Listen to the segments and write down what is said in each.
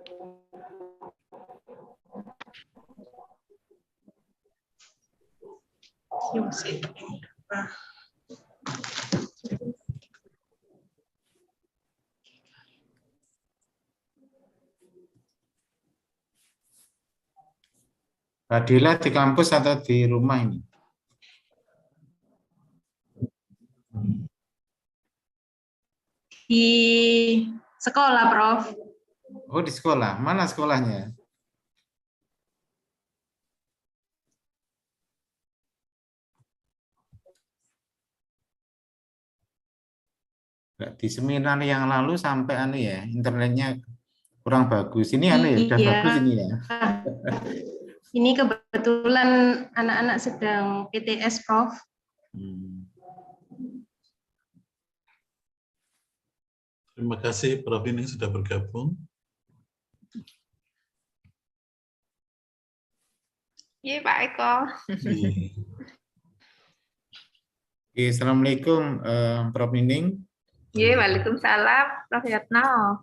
Mbak Della di kampus atau di rumah ini? Di sekolah, Prof. Oh, di sekolah. Mana sekolahnya? Di seminar yang lalu sampai ya, internetnya kurang bagus. Ini ya, udah bagus ini ya. Ini kebetulan anak-anak sedang PTS, Prof. Terima kasih Prof ini sudah bergabung. Iya Pak Eko. Assalamualaikum Prof Nining. Iya, waalaikumsalam Prof Yatno.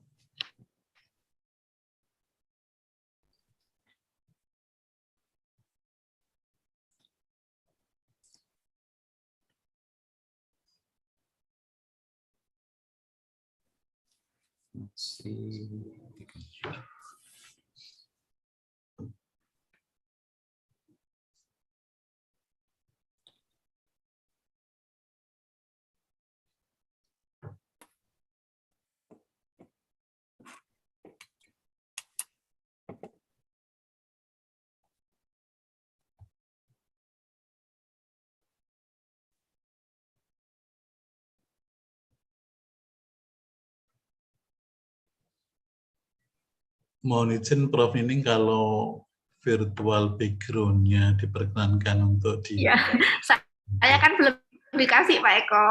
Mohon izin Prof Nining kalau virtual background-nya diperkenankan untuk di... Ya, saya kan belum dikasih Pak Eko.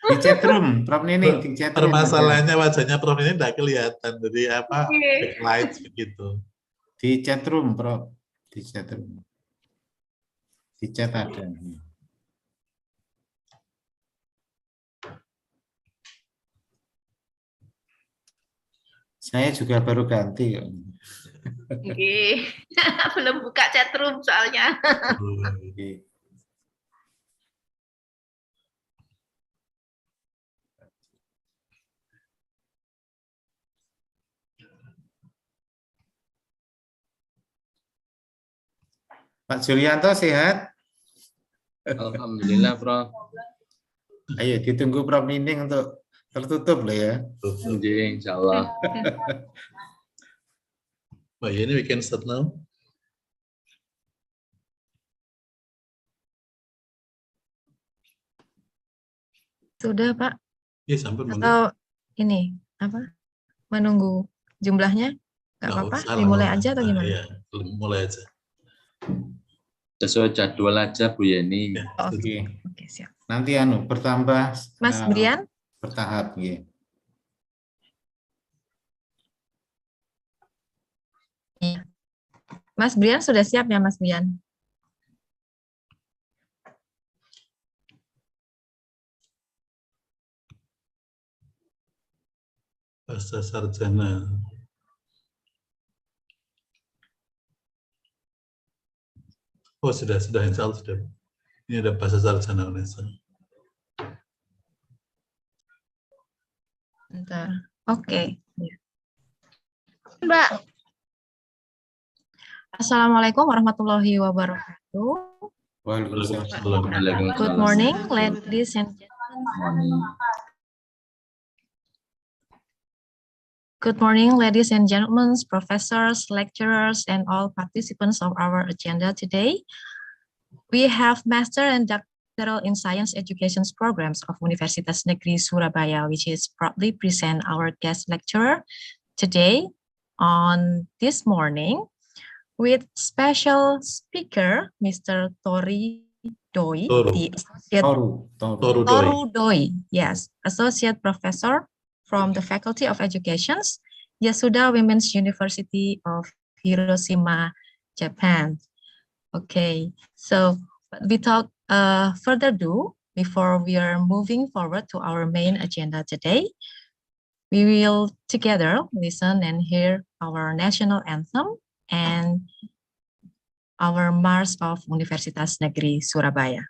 Di chatroom, Prof Nining di chatroom. Permasalahannya wajahnya Prof Nining tidak kelihatan, jadi apa backlight begitu. Di chatroom, Prof. Di chatroom. Di chat ada. Saya juga baru ganti. Belum buka chatroom soalnya. Pak Julianto sehat? Alhamdulillah, Prof. Ayo ditunggu Prof Nining untuk tertutup loh ya. Insya Allah. Mbak Yeni, we can start now. Sudah, Pak? Iya, sampai atau ini apa? Menunggu jumlahnya? Nggak apa-apa, dimulai aja atau gimana? Iya, mulai aja. Sesuai jadwal aja Bu Yeni. Ya, Oke, siap. Nanti bertambah Mas Brian? Bertahap ya. Mas Brian sudah siap ya Mas Brian? Bahasa sarjana. Oh sudah, insya Allah sudah. Ini ada bahasa sarjana Unesa. Bentar, oke. Mbak. Assalamualaikum warahmatullahi wabarakatuh. Waalaikumsalam. Good morning, ladies and gentlemen. Good morning, ladies and gentlemen, professors, lecturers, and all participants of our agenda today. We have Master and Doctoral in Science Education programs of Universitas Negeri Surabaya, which is proudly present our guest lecturer today on this morning with special speaker, Mr. Toru DOI, the associate Toru DOI, yes, associate professor from the Faculty of Education, Yasuda Women's University of Hiroshima, Japan. Okay, so without further ado, before we are moving forward to our main agenda today, We will together listen and hear our national anthem and our March of Universitas Negeri Surabaya.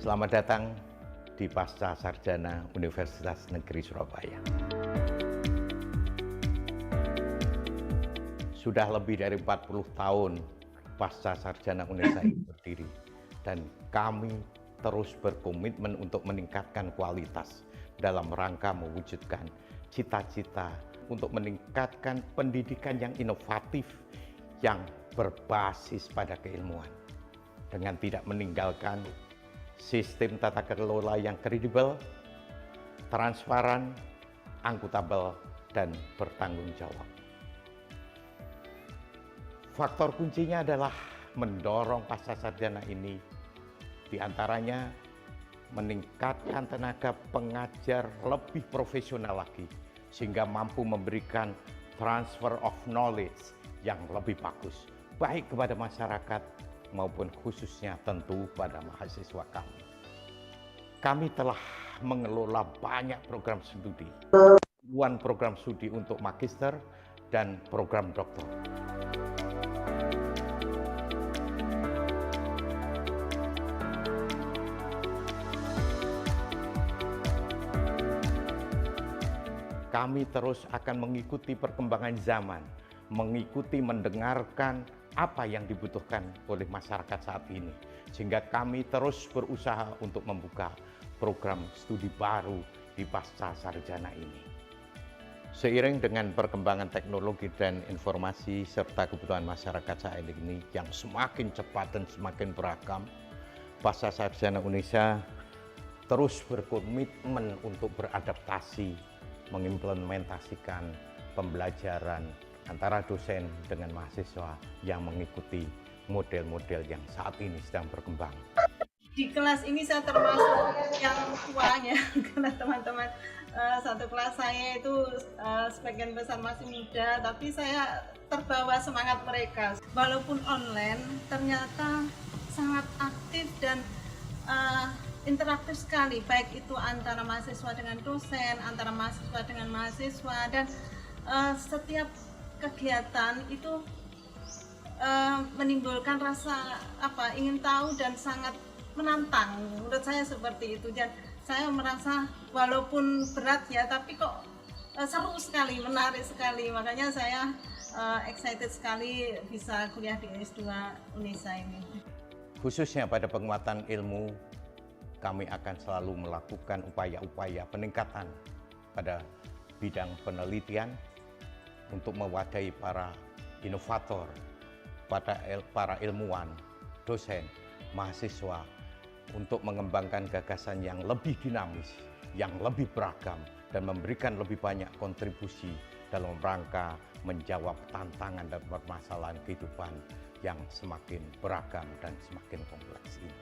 Selamat datang di Pasca Sarjana Universitas Negeri Surabaya. Sudah lebih dari 40 tahun Pasca Sarjana Unesa ini berdiri, dan kami terus berkomitmen untuk meningkatkan kualitas dalam rangka mewujudkan cita-cita untuk meningkatkan pendidikan yang inovatif, yang berbasis pada keilmuan, dengan tidak meninggalkan sistem tata kelola yang kredibel, transparan, akuntabel, dan bertanggung jawab. Faktor kuncinya adalah mendorong pasca sarjana ini, diantaranya meningkatkan tenaga pengajar lebih profesional lagi, sehingga mampu memberikan transfer of knowledge yang lebih bagus, baik kepada masyarakat maupun khususnya tentu pada mahasiswa kami. Kami telah mengelola banyak program studi, puluhan program studi untuk magister dan program doktor. kami terus akan mengikuti perkembangan zaman, mengikuti, mendengarkan apa yang dibutuhkan oleh masyarakat saat ini. Sehingga kami terus berusaha untuk membuka program studi baru di pasca sarjana ini. Seiring dengan perkembangan teknologi dan informasi serta kebutuhan masyarakat saat ini yang semakin cepat dan semakin beragam, pasca sarjana Unesa terus berkomitmen untuk beradaptasi, mengimplementasikan pembelajaran antara dosen dengan mahasiswa yang mengikuti model-model yang saat ini sedang berkembang. Di kelas ini saya termasuk yang tuanya karena teman-teman satu kelas saya itu sebagian besar masih muda, tapi saya terbawa semangat mereka. Walaupun online, ternyata sangat aktif dan interaktif sekali, baik itu antara mahasiswa dengan dosen, antara mahasiswa dengan mahasiswa, dan setiap kegiatan itu menimbulkan rasa ingin tahu dan sangat menantang. Menurut saya seperti itu, dan saya merasa walaupun berat ya, tapi kok seru sekali, menarik sekali. Makanya saya excited sekali bisa kuliah di S2 Unesa ini. Khususnya pada penguatan ilmu, kami akan selalu melakukan upaya-upaya peningkatan pada bidang penelitian untuk mewadahi para inovator, para ilmuwan, dosen, mahasiswa, untuk mengembangkan gagasan yang lebih dinamis, yang lebih beragam, dan memberikan lebih banyak kontribusi dalam rangka menjawab tantangan dan permasalahan kehidupan yang semakin beragam dan semakin kompleks ini.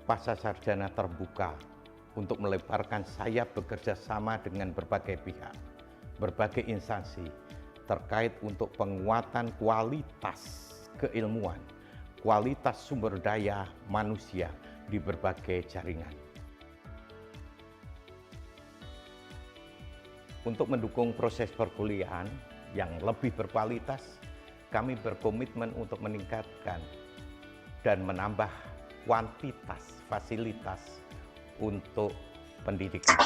Pasca sarjana terbuka untuk melebarkan sayap bekerja sama dengan berbagai pihak, berbagai instansi terkait untuk penguatan kualitas keilmuan, kualitas sumber daya manusia di berbagai jaringan. Untuk mendukung proses perkuliahan yang lebih berkualitas, kami berkomitmen untuk meningkatkan dan menambah kuantitas fasilitas untuk pendidikan,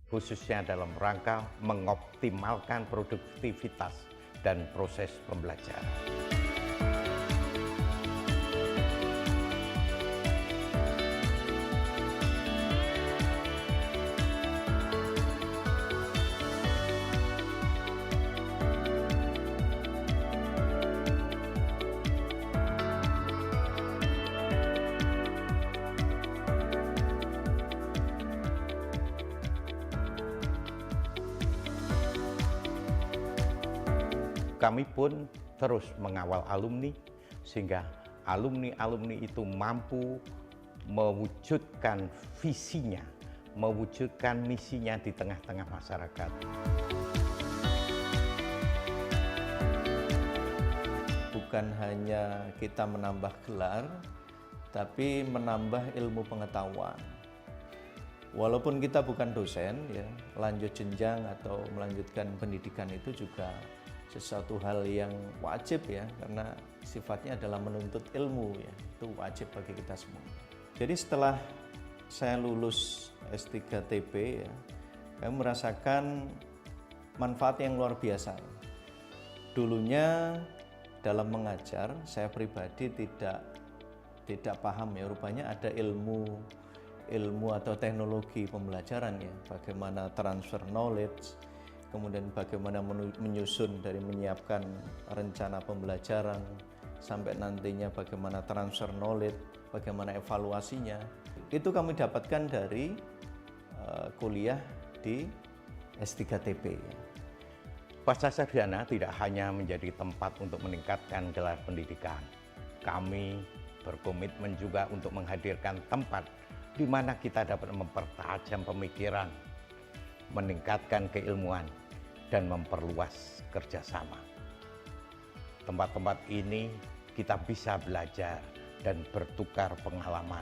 khususnya dalam rangka mengoptimalkan produktivitas dan proses pembelajaran. Kami pun terus mengawal alumni sehingga alumni-alumni itu mampu mewujudkan visinya, mewujudkan misinya di tengah-tengah masyarakat. Bukan hanya kita menambah gelar, tapi menambah ilmu pengetahuan. Walaupun kita bukan dosen, ya, lanjut jenjang atau melanjutkan pendidikan itu juga sesuatu hal yang wajib ya, karena sifatnya adalah menuntut ilmu ya, itu wajib bagi kita semua. Jadi setelah saya lulus S.Pd ya, saya merasakan manfaat yang luar biasa. Dulunya dalam mengajar saya pribadi tidak paham ya, rupanya ada ilmu atau teknologi pembelajaran ya, bagaimana transfer knowledge, kemudian bagaimana menyusun dari menyiapkan rencana pembelajaran, sampai nantinya bagaimana transfer knowledge, bagaimana evaluasinya. Itu kami dapatkan dari kuliah di S.Pd. Pasca sarjana tidak hanya menjadi tempat untuk meningkatkan gelar pendidikan. Kami berkomitmen juga untuk menghadirkan tempat di mana kita dapat mempertajam pemikiran, meningkatkan keilmuan, dan memperluas kerjasama. Tempat-tempat ini kita bisa belajar dan bertukar pengalaman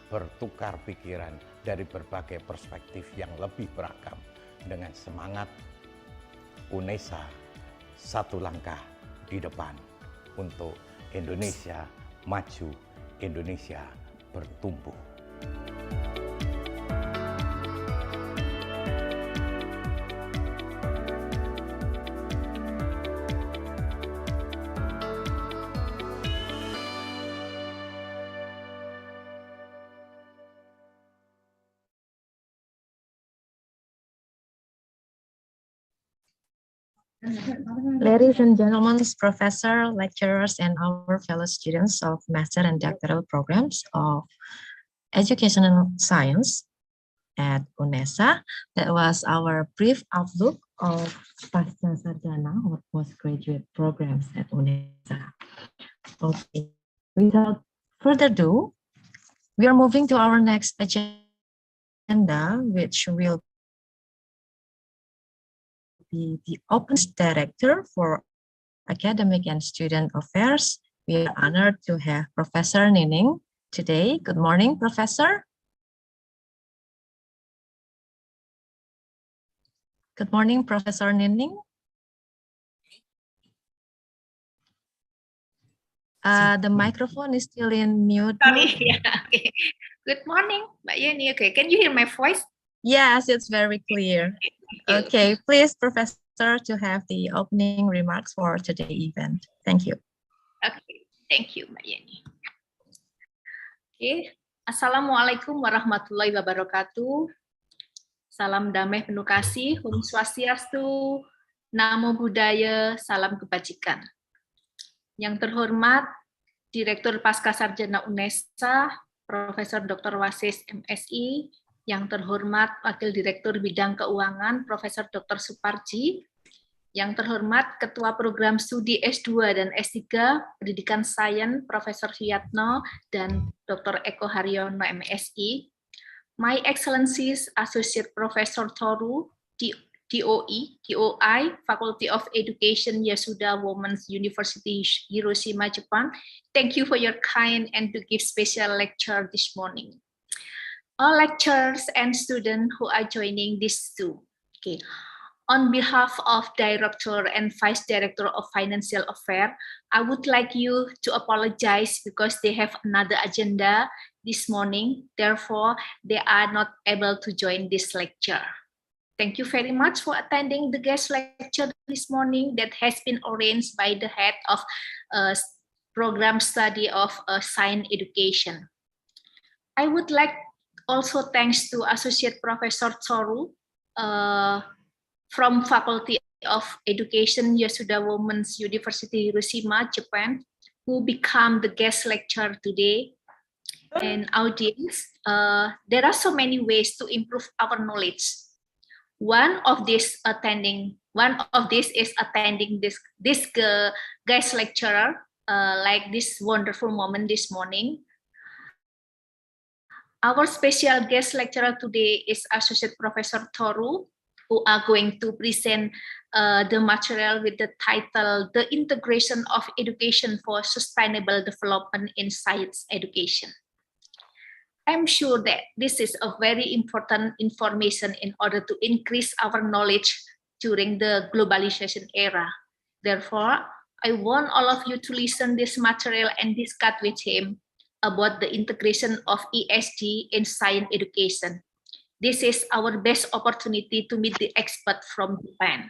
bertukar pikiran dari berbagai perspektif yang lebih beragam dengan semangat Unesa satu langkah di depan untuk Indonesia maju, Indonesia bertumbuh. Ladies and gentlemen, professor, lecturers, and our fellow students of master and doctoral programs of educational science at Unesa, that was our brief outlook of Pasca Sarjana or postgraduate programs at Unesa. Okay, without further ado, we are moving to our next agenda, which will be the Open Director for Academic and Student Affairs. We are honored to have Professor Nining today. Good morning, Professor. Good morning, Professor Nining. The microphone is still in mute. Sorry, yeah, okay. Good morning, Mbak Yeni. Okay, can you hear my voice? Yes, it's very clear. Okay, please, Professor, to have the opening remarks for today's event. Thank you. Okay, thank you, Mbak Yeni. Okay, Assalamualaikum warahmatullahi wabarakatuh. Salam damai penuh kasih, Om Swastiastu, Namo Buddhaya, salam kebajikan. Yang terhormat Direktur Pasca Sarjana Unesa, Profesor Dr. Wasis M.Sc, yang terhormat Wakil Direktur Bidang Keuangan, Profesor Dr. Suparji, yang terhormat Ketua Program Studi S2 dan S3 Pendidikan Sains, Profesor Hiyatno dan Dr. Eko Haryono M.Sc, My Excellencies Associate Professor Toru DOI, Faculty of Education, Yasuda Women's University, Hiroshima, Japan. Thank you for your kind and to give special lecture this morning. All lecturers and students who are joining this too. Okay. On behalf of Director and Vice Director of Financial Affairs, I would like you to apologize because they have another agenda this morning. Therefore, they are not able to join this lecture. Thank you very much for attending the guest lecture this morning that has been arranged by the head of Program Study of Science Education. I would like also thanks to Associate Professor Toru from Faculty of Education, Yasuda Women's University, Hiroshima, Japan, who become the guest lecturer today. And audience, there are so many ways to improve our knowledge. One of this is attending this guest lecturer, like this wonderful moment this morning. Our special guest lecturer today is Associate Professor Toru, who are going to present the material with the title, The Integration of Education for Sustainable Development in Science Education. I'm sure that this is a very important information in order to increase our knowledge during the globalization era. Therefore, I want all of you to listen this material and discuss with him about the integration of ESD in science education. This is our best opportunity to meet the expert from Japan.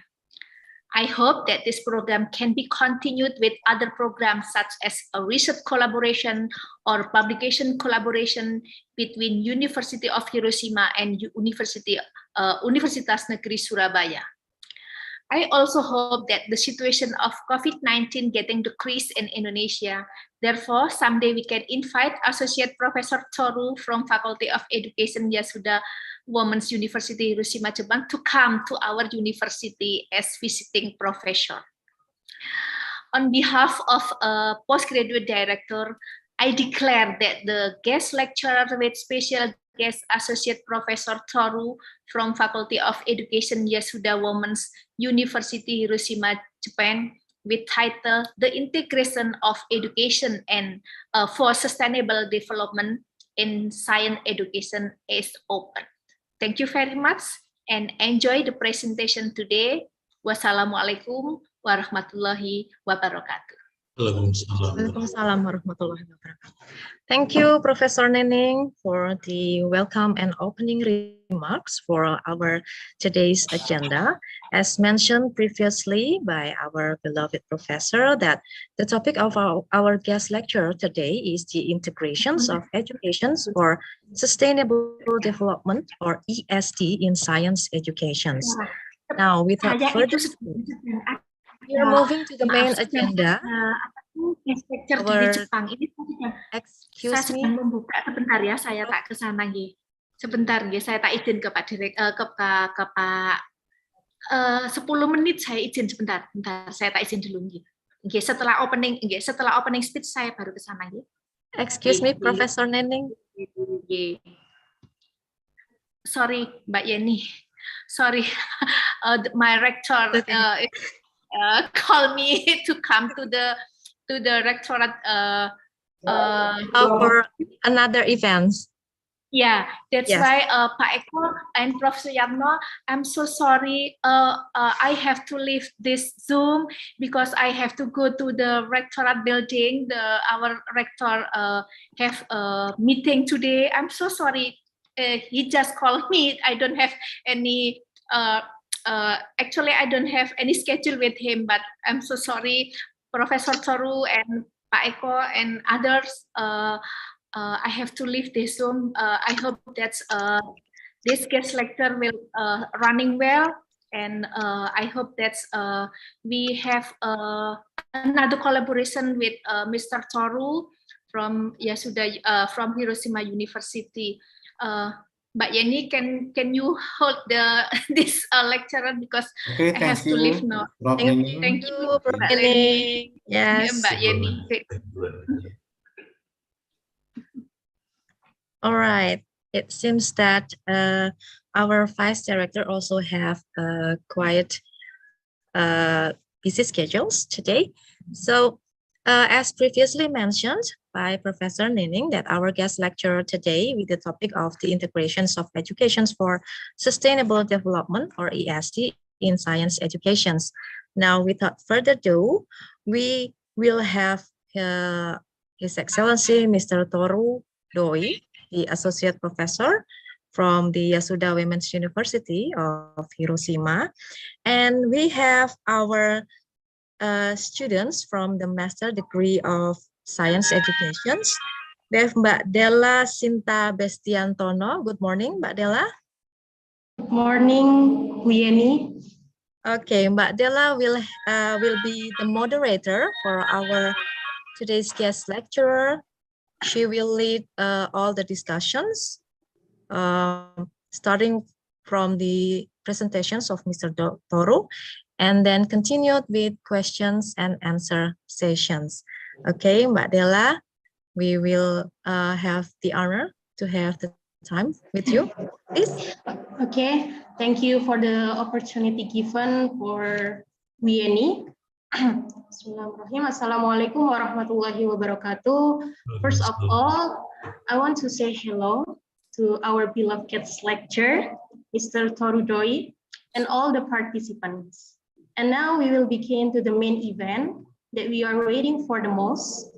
I hope that this program can be continued with other programs such as a research collaboration or publication collaboration between University of Hiroshima and Universitas Negeri Surabaya. I also hope that the situation of COVID-19 getting decreased in Indonesia. Therefore, someday we can invite Associate Professor Toru from Faculty of Education Yasuda Women's University, Hiroshima, Japan, to come to our university as visiting professor. On behalf of a postgraduate director, I declare that the guest lecturer with special guest Associate Professor Toru from Faculty of Education Yasuda Women's University, Hiroshima, Japan, with title The Integration of Education and for Sustainable Development in science education is open. Thank you very much and enjoy the presentation today. Wassalamualaikum warahmatullahi wabarakatuh. Waalaikumsalam warahmatullahi wabarakatuh. Thank you, Professor Neneng, for the welcome and opening remarks for our today's agenda. As mentioned previously by our beloved professor, that the topic of our guest lecture today is the integrations of education for sustainable development, or ESD, in science education. Now, without further ado, we are moving to the main agenda. Excuse me. Membuka sebentar ya, saya tak ke sana nggih. Sebentar nggih, saya tak izin ke Pak Pak 10 menit saya izin sebentar. Bentar, saya tak izin dulu nggih. Nggih, setelah opening speech saya baru ke sana nggih. Excuse me, Professor Neneng. Sorry, Mbak Yeni. Sorry, my rector call me to come to the rectorate for another events. Yeah, that's Yes. why Pak Eko and Prof Suyatno, I'm so sorry. I have to leave this Zoom because I have to go to the rectorate building. Our rector have a meeting today. I'm so sorry. He just called me. I don't have any. Actually, I don't have any schedule with him, but I'm so sorry, Professor Toru and Pak Eko and others. I have to leave this Zoom. I hope that this guest lecture will running well, and I hope that we have another collaboration with Mr. Toru from Yasuda, from Hiroshima University. Mbak Yeni, can you hold this lecture because I have to leave now. Thank you, Mbak Yeni. Yes, Mbak Yeni. All right. It seems that our vice director also have quite busy schedules today. So, as previously mentioned by Professor Neneng, that our guest lecturer today with the topic of the integrations of education for sustainable development, or ESD, in science educations. Now, without further ado, we will have His Excellency Mr. Toru DOI, the Associate Professor from the Yasuda Women's University of Hiroshima. And we have our students from the Master Degree of Science Education. We have Mbak Della Shinta Bestiantono. Good morning, Mbak Della. Good morning, Widyah. Okay, Mbak Della will be the moderator for our today's guest lecturer. She will lead all the discussions, starting from the presentations of Mr. Toru, and then continued with questions and answer sessions. Okay, Mbak Della, we will have the honor to have the time with you, please. Okay, thank you for the opportunity given for Widyah. Bismillahirrahmanirrahim. Assalamualaikum warahmatullahi wabarakatuh. First of all, I want to say hello to our beloved guest lecturer, Mr. Toru DOI, and all the participants. And now we will begin to the main event that we are waiting for the most.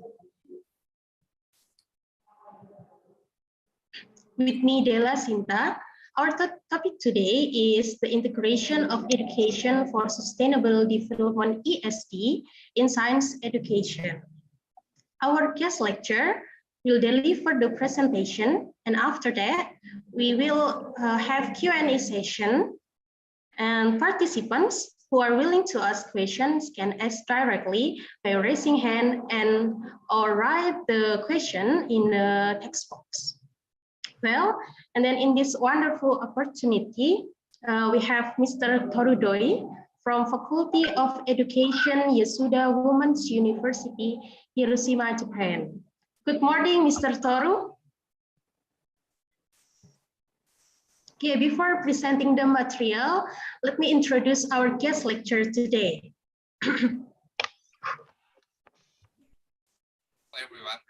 With me, Della Shinta. Our topic today is the integration of education for sustainable development, ESD, in science education. Our guest lecturer will deliver the presentation, and after that, we will have Q&A session, and participants who are willing to ask questions can ask directly by raising hand and or write the question in the text box. Well, and then in this wonderful opportunity, we have Mr. Toru DOI from Faculty of Education, Yasuda Women's University, Hiroshima, Japan. Good morning, Mr. Toru. Okay, before presenting the material, let me introduce our guest lecturer today. Hello, everyone.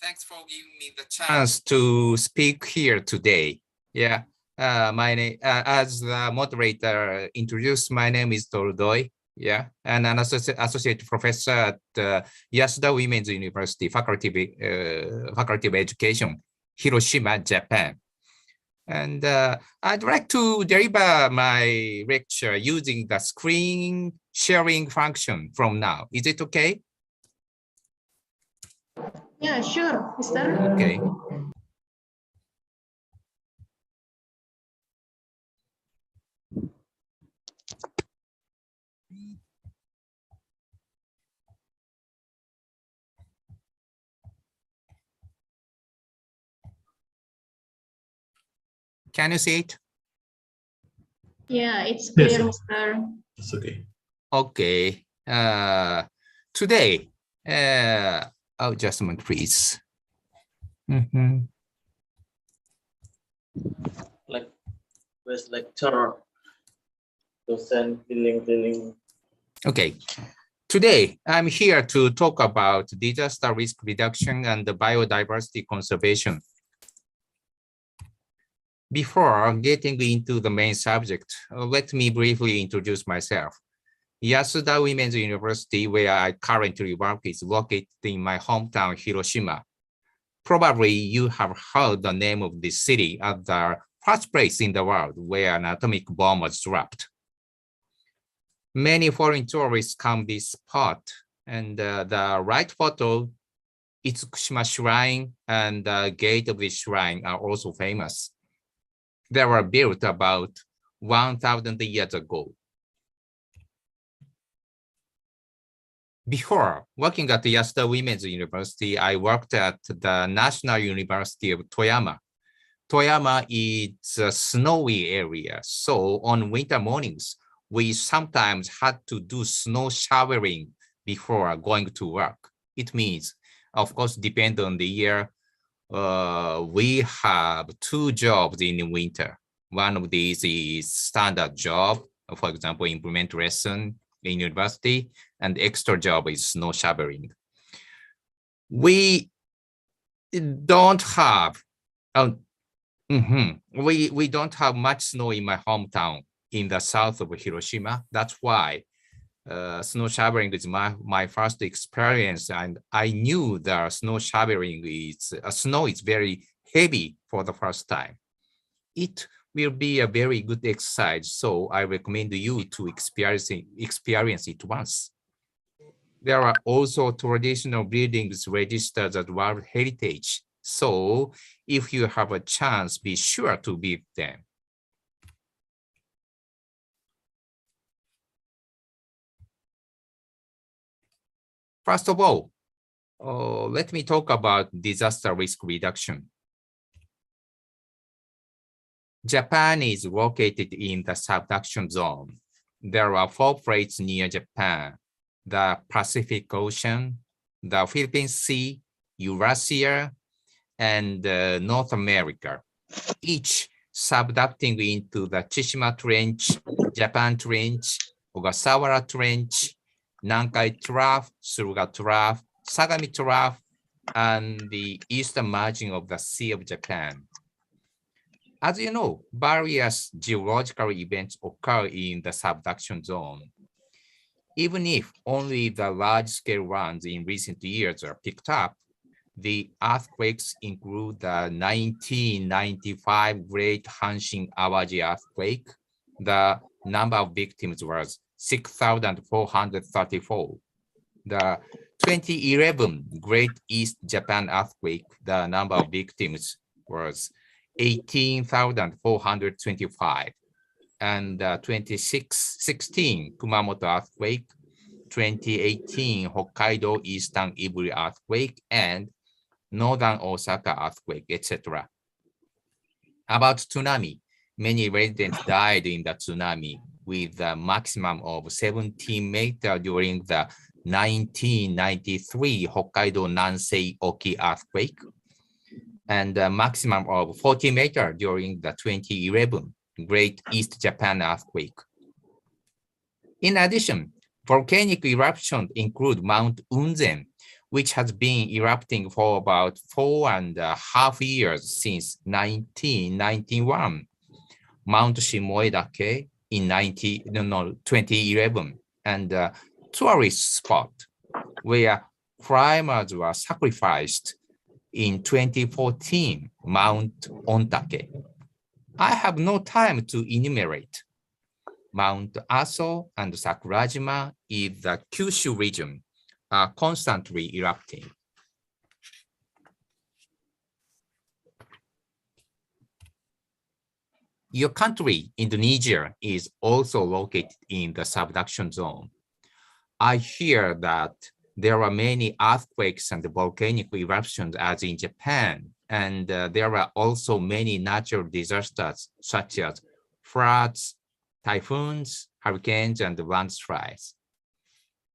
Thanks for giving me the chance to speak here today. Yeah, my name, as the moderator introduced, my name is Toru DOI. Yeah, and an associate professor at Yasuda Women's University, Faculty of Education, Hiroshima, Japan. And I'd like to deliver my lecture using the screen sharing function from now. Is it okay? Yeah, sure, Mister. Okay. Can you see it? Yeah, it's clear, Yes. Mister. It's okay. Okay. Today, adjustment, please. Like with lecture, docent keliling-keliling. Okay. Today, I'm here to talk about disaster risk reduction and biodiversity conservation. Before getting into the main subject, let me briefly introduce myself. Yasuda Women's University, where I currently work, is located in my hometown, Hiroshima. Probably you have heard the name of this city as the first place in the world where an atomic bomb was dropped. Many foreign tourists come this spot, and the right photo, Itsukushima Shrine and the gate of the shrine are also famous. They were built about 1,000 years ago. Before working at the Yasuda Women's University, I worked at the National University of Toyama. Toyama is a snowy area, so on winter mornings, we sometimes had to do snow showering before going to work. It means, of course, depend on the year, we have two jobs in winter. One of these is standard job, for example, implement lesson in university, and extra job is snow shoveling. We don't have we don't have much snow in my hometown in the south of Hiroshima. That's why snow shoveling is my first experience, and I knew the snow shoveling is snow is very heavy for the first time. It will be a very good exercise, so I recommend you to experience it once. There are also traditional buildings registered as World Heritage, so if you have a chance, be sure to visit them. First of all, let me talk about disaster risk reduction. Japan is located in the subduction zone. There are 4 plates near Japan: the Pacific Ocean, the Philippine Sea, Eurasia, and North America, each subducting into the Tsushima Trench, Japan Trench, Ogasawara Trench, Nankai Trough, Suruga Trough, Sagami Trough, and the eastern margin of the Sea of Japan. As you know, various geological events occur in the subduction zone. Even if only the large-scale ones in recent years are picked up, the earthquakes include the 1995 Great Hanshin Awaji earthquake. The number of victims was 6,434. The 2011 Great East Japan earthquake, the number of victims was 18,425. And the 2016 Kumamoto earthquake, 2018 Hokkaido Eastern Iburi earthquake, and Northern Osaka earthquake, etc. About tsunami, many residents died in the tsunami with a maximum of 17 meters during the 1993 Hokkaido Nansei Oki earthquake, and a maximum of 40 meters during the 2011 Great East Japan earthquake. In addition, volcanic eruptions include Mount Unzen, which has been erupting for about 4.5 years since 1991. Mount Shimoedake in 2011, and a tourist spot where climbers were sacrificed in 2014, Mount Ontake. I have no time to enumerate. Mount Aso and Sakurajima in the Kyushu region are constantly erupting. Your country, Indonesia, is also located in the subduction zone. I hear that there are many earthquakes and volcanic eruptions as in Japan, and there are also many natural disasters such as floods, typhoons, hurricanes, and landslides.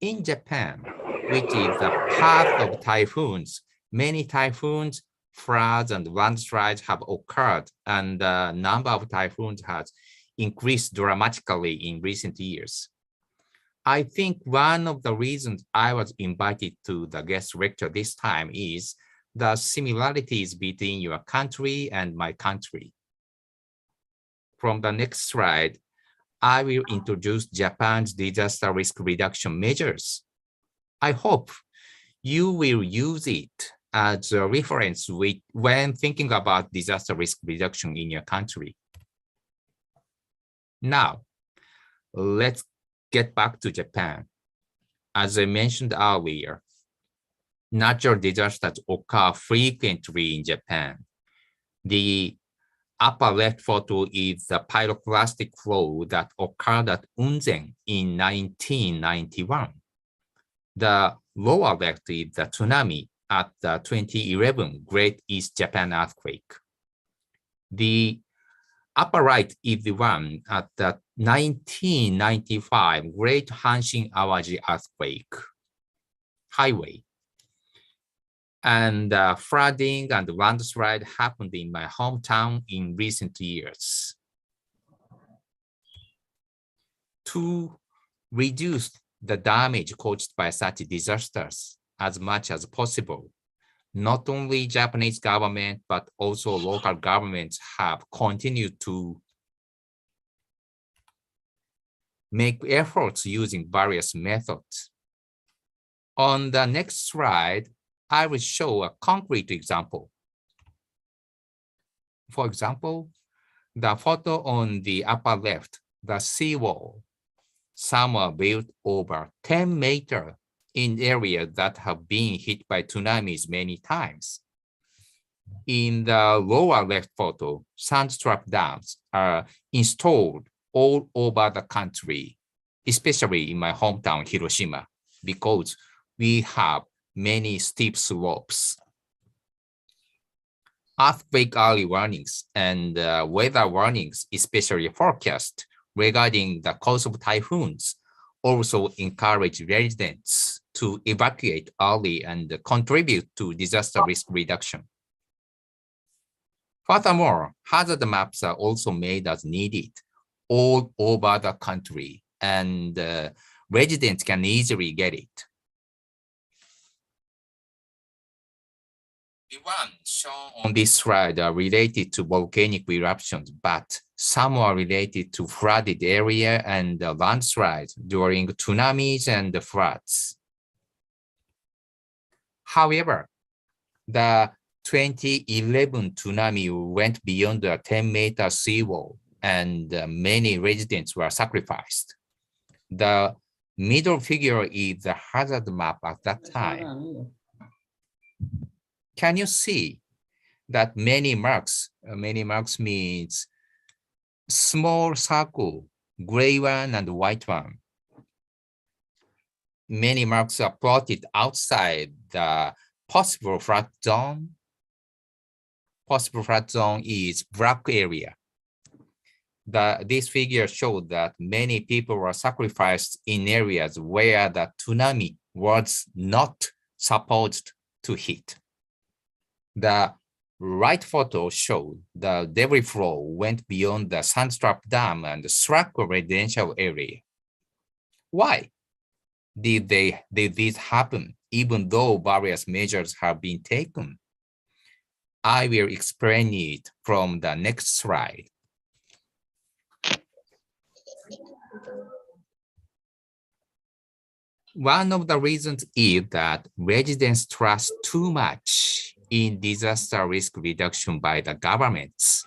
In Japan, which is the path of typhoons, many typhoons, floods, and landslides have occurred, and the number of typhoons has increased dramatically in recent years. I think one of the reasons I was invited to the guest lecture this time is the similarities between your country and my country. From the next slide, I will introduce Japan's disaster risk reduction measures. I hope you will use it as a reference when thinking about disaster risk reduction in your country. Now, let's get back to Japan. As I mentioned earlier, natural disasters occur frequently in Japan. The upper left photo is the pyroclastic flow that occurred at Unzen in 1991. The lower left is the tsunami at the 2011 Great East Japan earthquake. The upper right is the one at the 1995 Great Hanshin Awaji earthquake highway. And flooding and landslide happened in my hometown in recent years. To reduce the damage caused by such disasters as much as possible, not only Japanese government, but also local governments have continued to make efforts using various methods. On the next slide, I will show a concrete example. For example, the photo on the upper left, the seawall. Some are built over 10 meters in areas that have been hit by tsunamis many times. In the lower left photo, sandstrap dams are installed all over the country, especially in my hometown, Hiroshima, because we have many steep slopes. Earthquake early warnings and weather warnings, especially forecast regarding the cause of typhoons, also encourage residents to evacuate early and contribute to disaster risk reduction. Furthermore, hazard maps are also made as needed all over the country, and residents can easily get it. The ones shown on this slide are related to volcanic eruptions, but some are related to flooded area and landslides during tsunamis and floods. However, the 2011 tsunami went beyond the 10-meter seawall, and many residents were sacrificed. The middle figure is the hazard map at that time. Can you see that many marks means small circle, gray one and white one. Many marks are plotted outside the possible flood zone. Possible flood zone is black area. This figure showed that many people were sacrificed in areas where the tsunami was not supposed to hit. The right photo showed the debris flow went beyond the sandstrap dam and struck a residential area. Why did this happen? even though various measures have been taken. I will explain it from the next slide. One of the reasons is that residents trust too much in disaster risk reduction by the governments.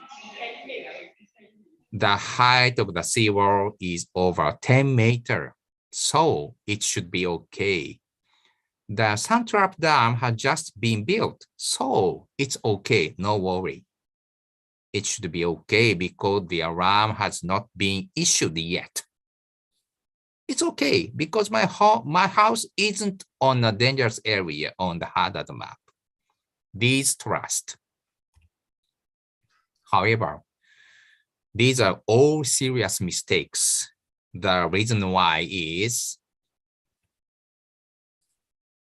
The height of the seawall is over 10 meters, so it should be okay. The Sandtrap Dam has just been built, so it's okay, no worry. It should be okay because the alarm has not been issued yet. It's okay because my house isn't on a dangerous area on the hazard map. These trust. However, these are all serious mistakes. The reason why is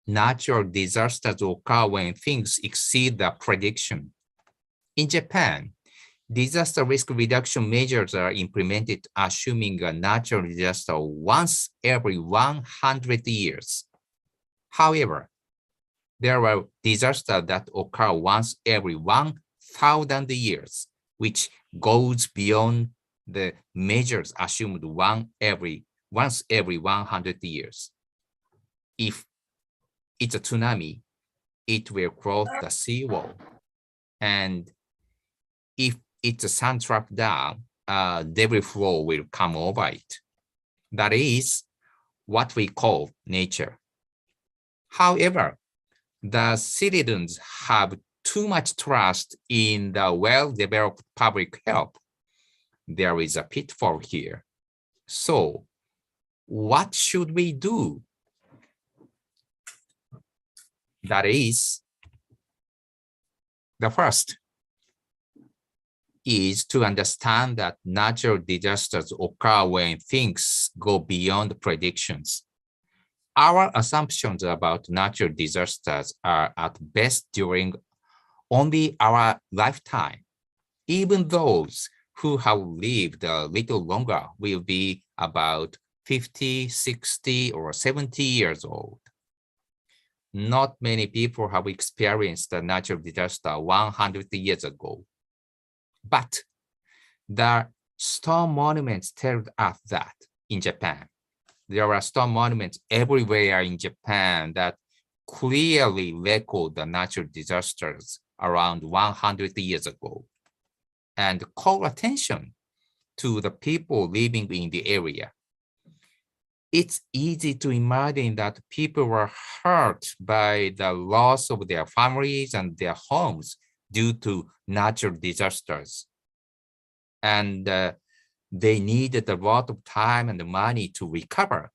natural disasters occur when things exceed the prediction. In Japan, disaster risk reduction measures are implemented assuming a natural disaster once every 100 years. However, there are disasters that occur once every 1,000 years, which goes beyond the measures assumed once every 100 years. If it's a tsunami, it will cross the seawall. And if it's a Sandtrap Dam, debris flow will come over it. That is what we call nature. However, the citizens have too much trust in the well-developed public health. There is a pitfall here. So, what should we do? That is, the first is to understand that natural disasters occur when things go beyond predictions. Our assumptions about natural disasters are at best during only our lifetime. Even those who have lived a little longer will be about 50, 60, or 70 years old. Not many people have experienced a natural disaster 100 years ago. But the stone monuments tell us that in Japan, there are stone monuments everywhere in Japan that clearly record the natural disasters around 100 years ago and call attention to the people living in the area. It's easy to imagine that people were hurt by the loss of their families and their homes due to natural disasters. And they needed a lot of time and money to recover.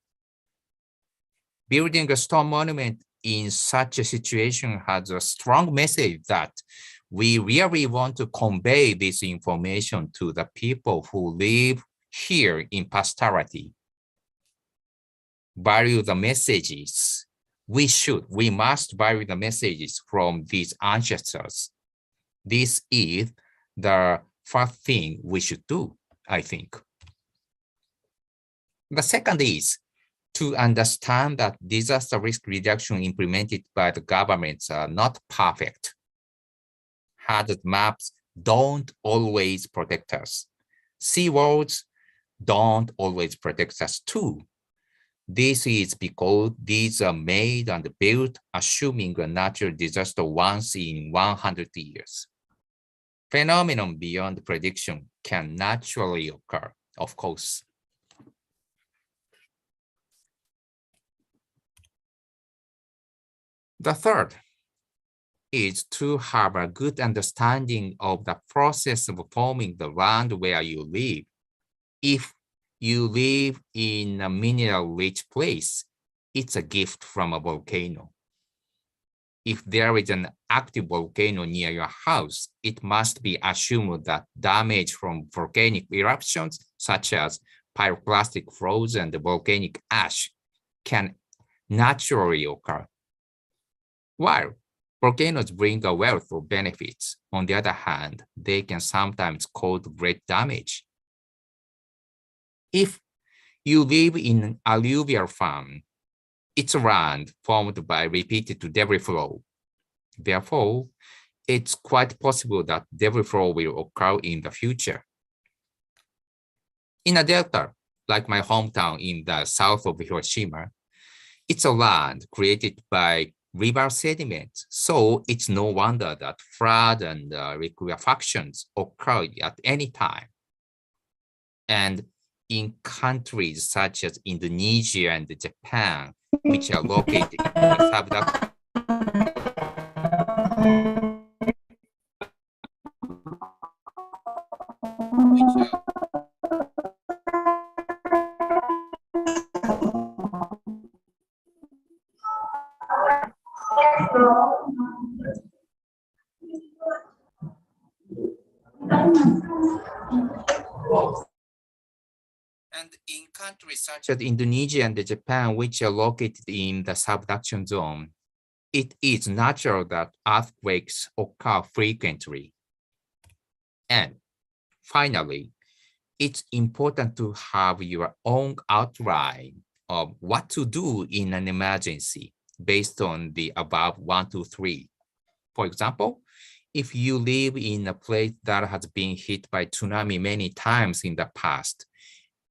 Building a stone monument in such a situation has a strong message that we really want to convey this information to the people who live here in posterity. Value the messages. We must value the messages from these ancestors. This is the first thing we should do, I think. The second is to understand that disaster risk reduction implemented by the governments are not perfect. Hazard maps don't always protect us. Seawalls don't always protect us too. This is because these are made and built assuming a natural disaster once in 100 years. Phenomenon beyond prediction can naturally occur, of course. The third is to have a good understanding of the process of forming the land where you live. If you live in a mineral-rich place, it's a gift from a volcano. If there is an active volcano near your house, it must be assumed that damage from volcanic eruptions, such as pyroclastic flows and volcanic ash, can naturally occur. While volcanoes bring a wealth of benefits, on the other hand, they can sometimes cause great damage. If you live in an alluvial farm, It's a land formed by repeated debris flow. Therefore, it's quite possible that debris flow will occur in the future. In a delta, like my hometown in the south of Hiroshima, it's a land created by river sediments, so it's no wonder that flood and liquefactions occur at any time. And in countries such as Indonesia and Japan, which are located in the subduction, and in countries such as Indonesia and Japan, which are located in the subduction zone, it is natural that earthquakes occur frequently. And finally, it's important to have your own outline of what to do in an emergency based on the above 1, 2, 3. For example, if you live in a place that has been hit by tsunami many times in the past,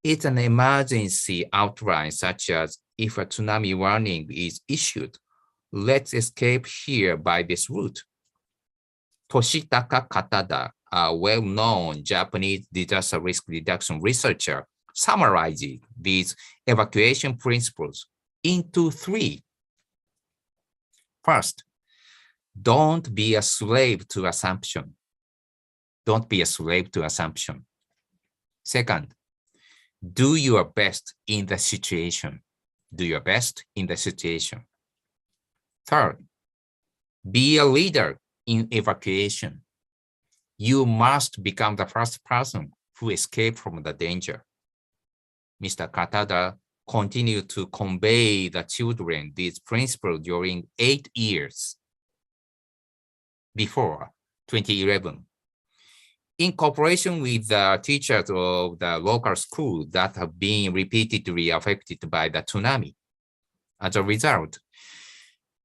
it's an emergency outline such as if a tsunami warning is issued, let's escape here by this route. Toshitaka Katada, a well-known Japanese disaster risk reduction researcher, summarizes these evacuation principles into 3. First, don't be a slave to assumption. Don't be a slave to assumption. Second, do your best in the situation. Do your best in the situation. Third, be a leader in evacuation. You must become the first person who escaped from the danger. Mr. Katada continued to convey the children these principles during 8 years before 2011. In cooperation with the teachers of the local school that have been repeatedly affected by the tsunami. As a result,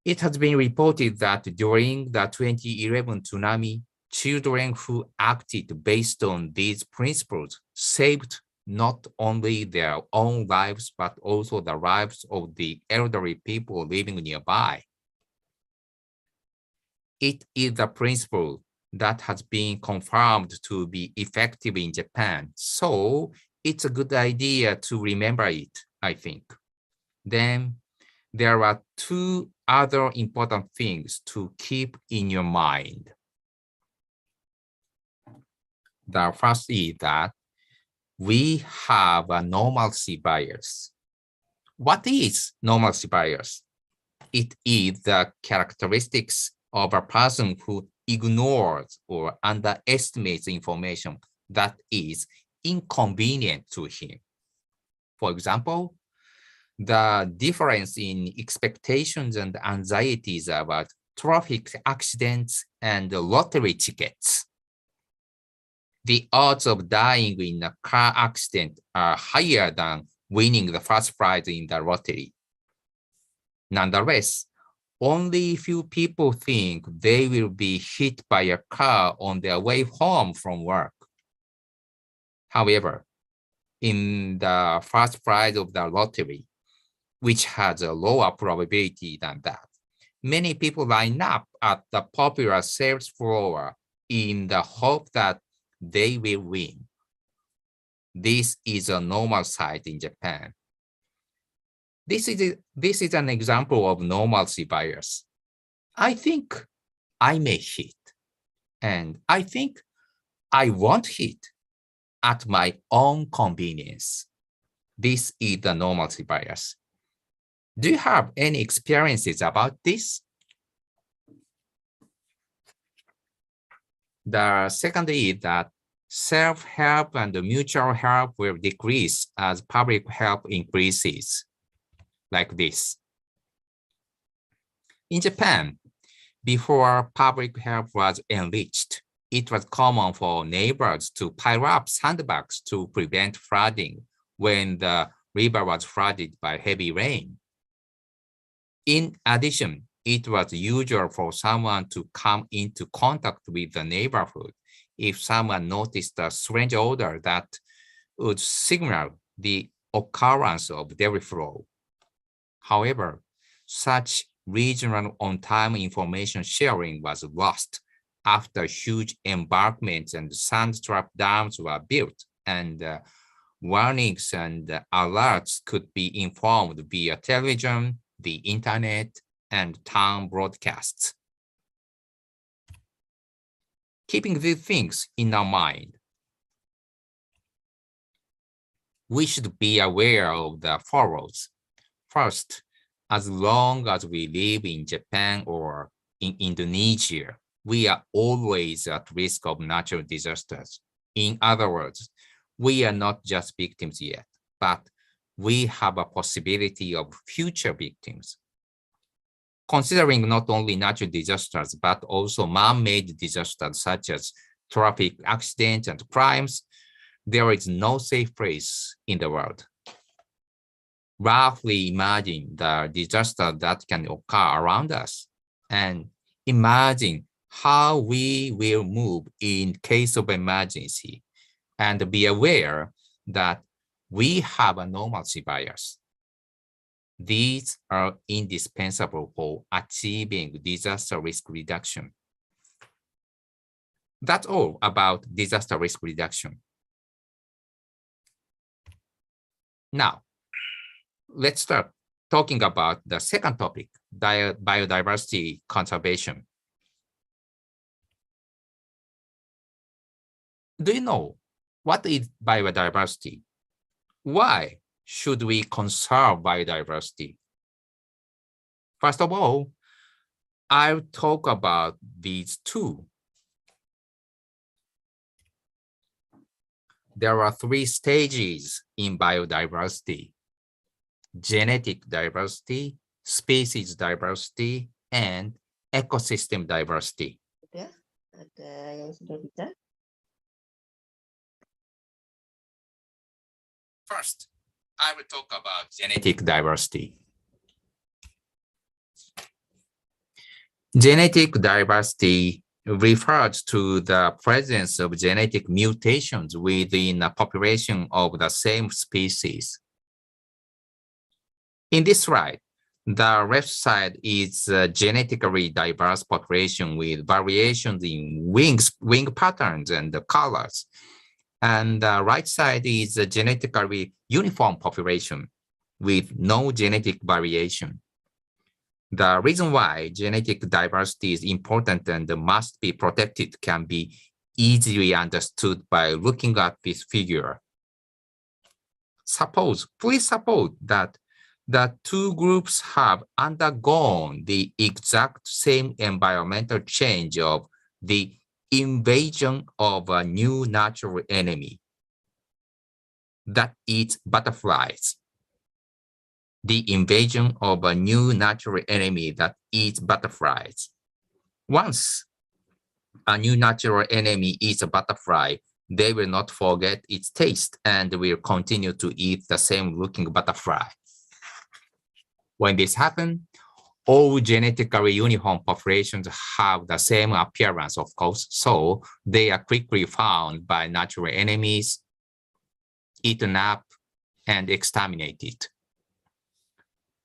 it has been reported that during the 2011 tsunami, children who acted based on these principles saved not only their own lives, but also the lives of the elderly people living nearby. It is a principle that has been confirmed to be effective in Japan, so it's a good idea to remember it, I think. Then there are 2 other important things to keep in your mind. The first is that we have a normalcy bias. What is normalcy bias? It is the characteristics of a person who ignores or underestimates information that is inconvenient to him. For example, the difference in expectations and anxieties about traffic accidents and lottery tickets. The odds of dying in a car accident are higher than winning the first prize in the lottery. Nonetheless, only few people think they will be hit by a car on their way home from work. However, in the first prize of the lottery, which has a lower probability than that, many people line up at the popular sales floor in the hope that they will win. This is a normal sight in Japan. This is an example of normalcy bias. I think I may hit, and I think I won't hit at my own convenience. This is the normalcy bias. Do you have any experiences about this? The second is that self-help and mutual help will decrease as public help increases, like this. In Japan, before public help was enriched, it was common for neighbors to pile up sandbags to prevent flooding when the river was flooded by heavy rain. In addition, it was usual for someone to come into contact with the neighborhood if someone noticed a strange odor that would signal the occurrence of debris flow. However, such regional on-time information sharing was lost after huge embankments and sand trap dams were built, and warnings and alerts could be informed via television, the internet, and town broadcasts. Keeping these things in our mind, we should be aware of the follows. First, as long as we live in Japan or in Indonesia, we are always at risk of natural disasters. In other words, we are not just victims yet, but we have a possibility of future victims. Considering not only natural disasters, but also man-made disasters such as traffic accidents and crimes, there is no safe place in the world. Roughly imagine the disaster that can occur around us and imagine how we will move in case of emergency, and be aware that we have a normalcy bias. These are indispensable for achieving disaster risk reduction. That's all about disaster risk reduction. Now, let's start talking about the second topic, biodiversity conservation. Do you know what is biodiversity? Why should we conserve biodiversity? First of all, I'll talk about these two. There are three stages in biodiversity: genetic diversity, species diversity, and ecosystem diversity. Ada yang sudah bisa? First, I will talk about genetic diversity. Genetic diversity refers to the presence of genetic mutations within a population of the same species. In this slide, the left side is a genetically diverse population with variations in wing patterns and the colors. And the right side is a genetically uniform population with no genetic variation. The reason why genetic diversity is important and must be protected can be easily understood by looking at this figure. Please suppose that the two groups have undergone the exact same environmental change of the invasion of a new natural enemy that eats butterflies. The invasion of a new natural enemy that eats butterflies. Once a new natural enemy eats a butterfly, they will not forget its taste and will continue to eat the same looking butterfly. When this happens, all genetically uniform populations have the same appearance, of course, so they are quickly found by natural enemies, eaten up, and exterminated.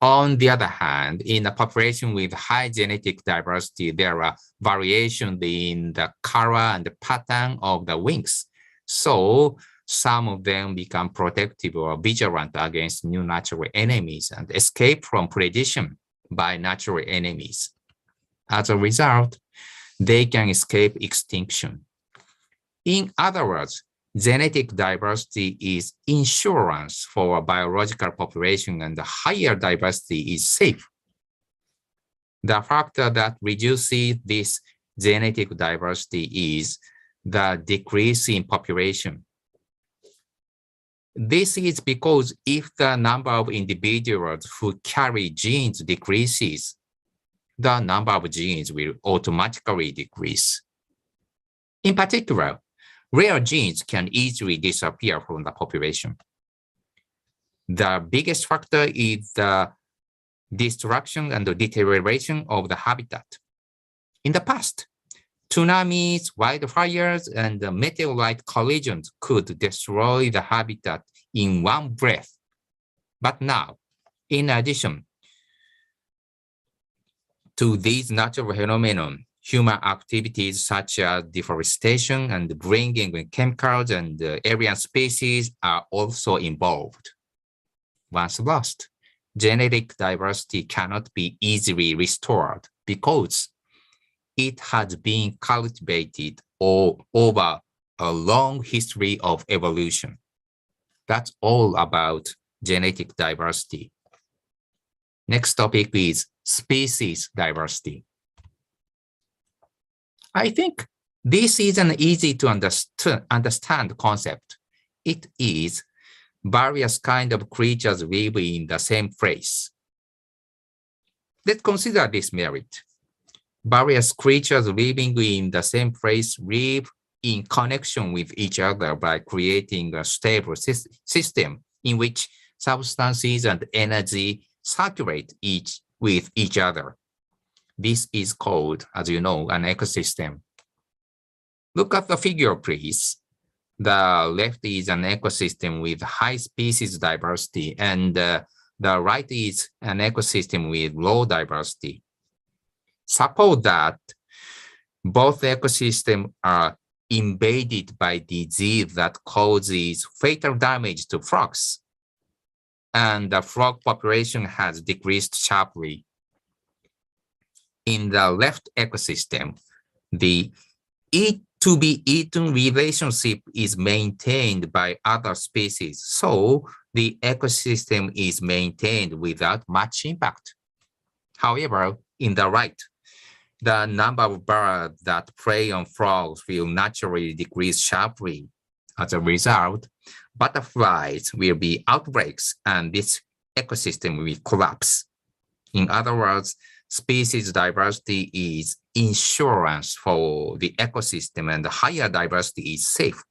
On the other hand, in a population with high genetic diversity, there are variations in the color and the pattern of the wings. So some of them become protective or vigilant against new natural enemies and escape from predation by natural enemies. As a result, they can escape extinction. In other words, genetic diversity is insurance for a biological population, and the higher diversity is safe. The factor that reduces this genetic diversity is the decrease in population. This is because if the number of individuals who carry genes decreases, the number of genes will automatically decrease. In particular, rare genes can easily disappear from the population. The biggest factor is the destruction and deterioration of the habitat. In the past, tsunamis, wildfires, and meteorite collisions could destroy the habitat in one breath. But now, in addition to these natural phenomena, human activities such as deforestation and bringing in chemicals and alien species are also involved. Once lost, genetic diversity cannot be easily restored because it has been cultivated over a long history of evolution. That's all about genetic diversity. Next topic is species diversity. I think this is an easy to understand concept. It is various kinds of creatures live in the same place. Let's consider this merit. Various creatures living in the same place live in connection with each other by creating a stable system in which substances and energy circulate with each other. This is called, as you know, an ecosystem. Look at the figure, please. The left is an ecosystem with high species diversity, and the right is an ecosystem with low diversity. Suppose that both ecosystems are invaded by disease that causes fatal damage to frogs, and the frog population has decreased sharply. In the left ecosystem, the eat-to-be-eaten relationship is maintained by other species, so the ecosystem is maintained without much impact. However, in the right, the number of birds that prey on frogs will naturally decrease sharply. As a result, butterflies will be outbreaks and this ecosystem will collapse. In other words, species diversity is insurance for the ecosystem and the higher diversity is safe.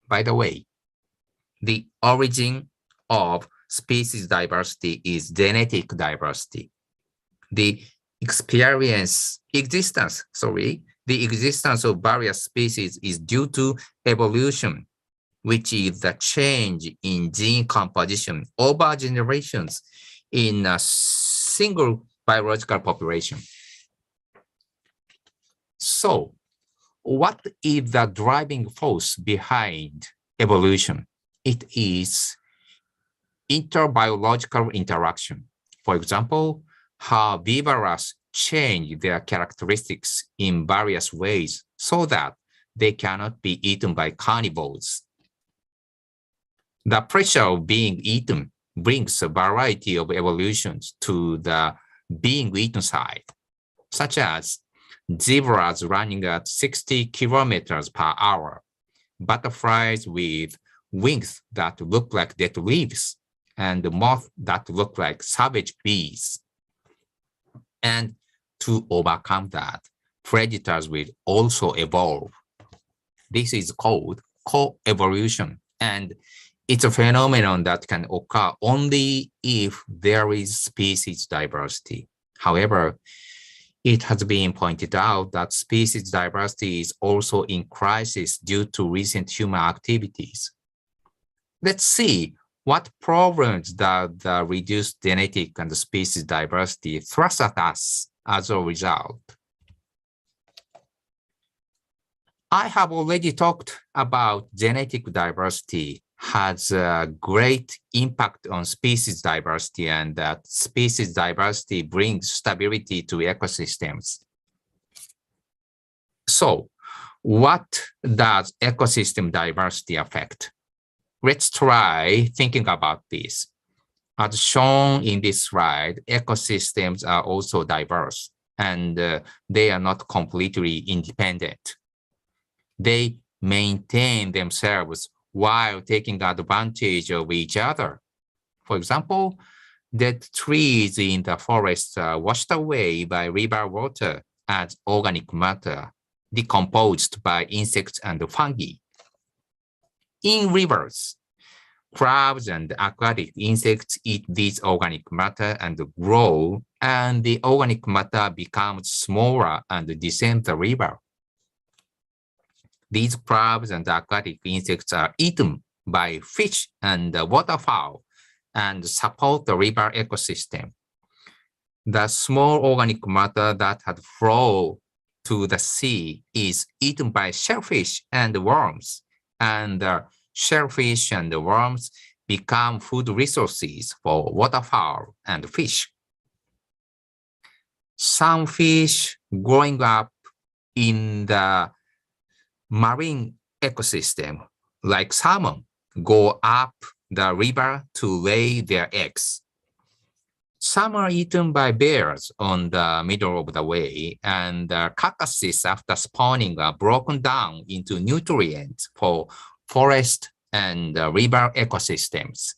By the way, the origin of species diversity is genetic diversity. The existence of various species is due to evolution, which is the change in gene composition over generations in a single biological population. So, what is the driving force behind evolution? It is interbiological interaction. For example, herbivores change their characteristics in various ways so that they cannot be eaten by carnivores. The pressure of being eaten brings a variety of evolutions to the being eaten side, such as zebras running at 60 kilometers per hour, butterflies with wings that look like dead leaves, and moths that look like savage bees. And to overcome that, predators will also evolve. This is called co-evolution, and it's a phenomenon that can occur only if there is species diversity. However, it has been pointed out that species diversity is also in crisis due to recent human activities. Let's see what problems that the reduced genetic and species diversity thrust at us as a result. I have already talked about genetic diversity has a great impact on species diversity and that species diversity brings stability to ecosystems. So, what does ecosystem diversity affect? Let's try thinking about this. As shown in this slide, ecosystems are also diverse and they are not completely independent. They maintain themselves while taking advantage of each other. For example, dead trees in the forest are washed away by river water as organic matter, decomposed by insects and fungi. In rivers, Crabs and aquatic insects eat this organic matter and grow, and the organic matter becomes smaller and descends the river. These crabs and aquatic insects are eaten by fish and waterfowl and support the river ecosystem. The small organic matter that had flowed to the sea is eaten by shellfish and worms, and the shellfish and the worms become food resources for waterfowl and fish. Some fish growing up in the marine ecosystem, like salmon, go up the river to lay their eggs. Some are eaten by bears on the middle of the way, and the carcasses after spawning are broken down into nutrients for forest and river ecosystems.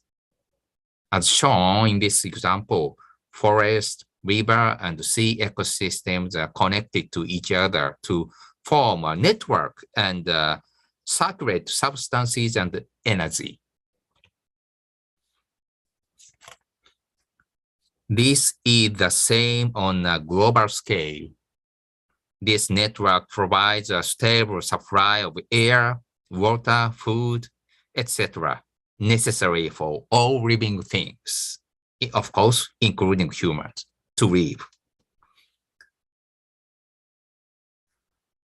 As shown in this example, forest, river, and sea ecosystems are connected to each other to form a network and circulate substances and energy. This is the same on a global scale. This network provides a stable supply of air, water, food, etc., necessary for all living things, of course, including humans, to live.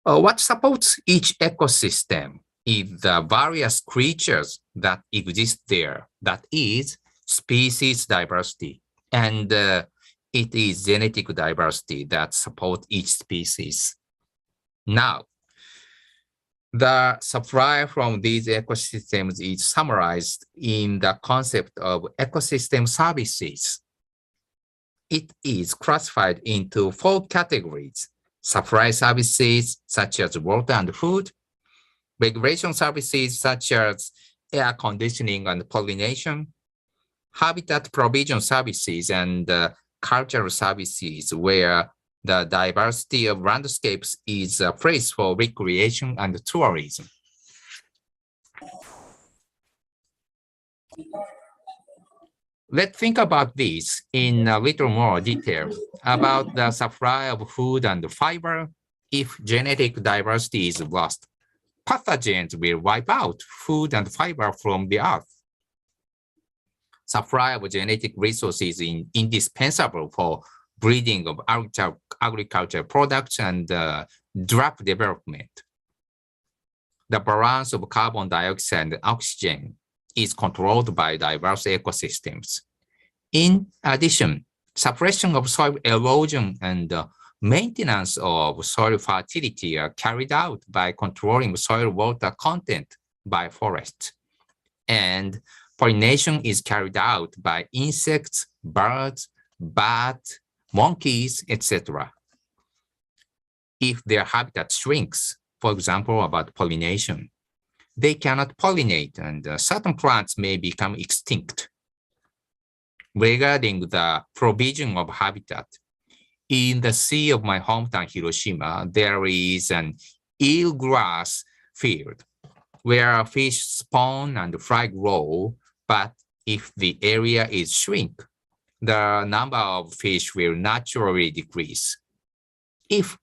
What supports each ecosystem is the various creatures that exist there, that is, species diversity, and it is genetic diversity that supports each species. Now, the supply from these ecosystems is summarized in the concept of ecosystem services. It is classified into 4 categories: supply services such as water and food, regulation services such as air conditioning and pollination, habitat provision services, and cultural services where the diversity of landscapes is a place for recreation and tourism. Let's think about this in a little more detail about the supply of food and fiber. If genetic diversity is lost, pathogens will wipe out food and fiber from the earth. Supply of genetic resources is indispensable for breeding of agricultural products and drug development. The balance of carbon dioxide and oxygen is controlled by diverse ecosystems. In addition, suppression of soil erosion and maintenance of soil fertility are carried out by controlling soil water content by forests. And pollination is carried out by insects, birds, bats, monkeys, etc. If their habitat shrinks, for example, about pollination, they cannot pollinate and certain plants may become extinct. Regarding the provision of habitat, in the sea of my hometown, Hiroshima, there is an eelgrass field where fish spawn and fry grow, but if the area is shrink, the number of fish will naturally decrease. If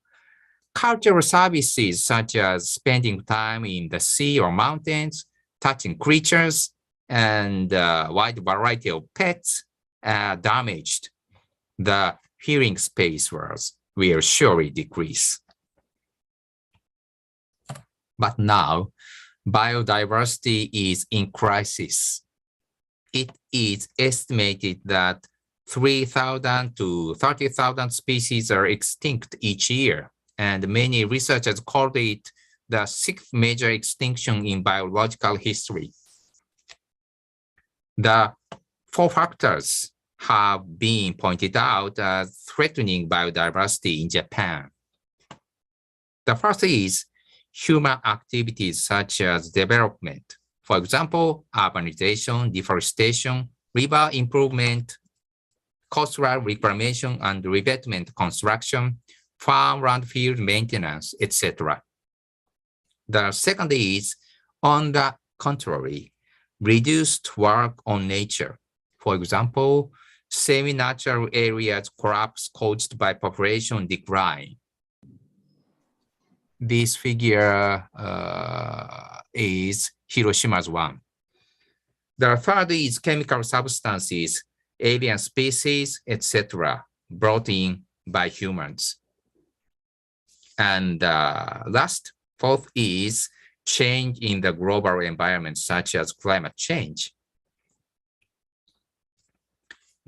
cultural services such as spending time in the sea or mountains, touching creatures, and a wide variety of pets are damaged, the hearing space will surely decrease. But now, biodiversity is in crisis. It is estimated that 3,000 to 30,000 species are extinct each year, and many researchers called it the 6th major extinction in biological history. The 4 factors have been pointed out as threatening biodiversity in Japan. The first is human activities such as development. For example, urbanization, deforestation, river improvement, coastal reclamation and revetment construction, farmland field maintenance, etc. The second is, on the contrary, reduced work on nature. For example, semi-natural areas collapse caused by population decline. This figure is Hiroshima's one. The third is chemical substances, alien species, etc., brought in by humans. And last, fourth is change in the global environment, such as climate change.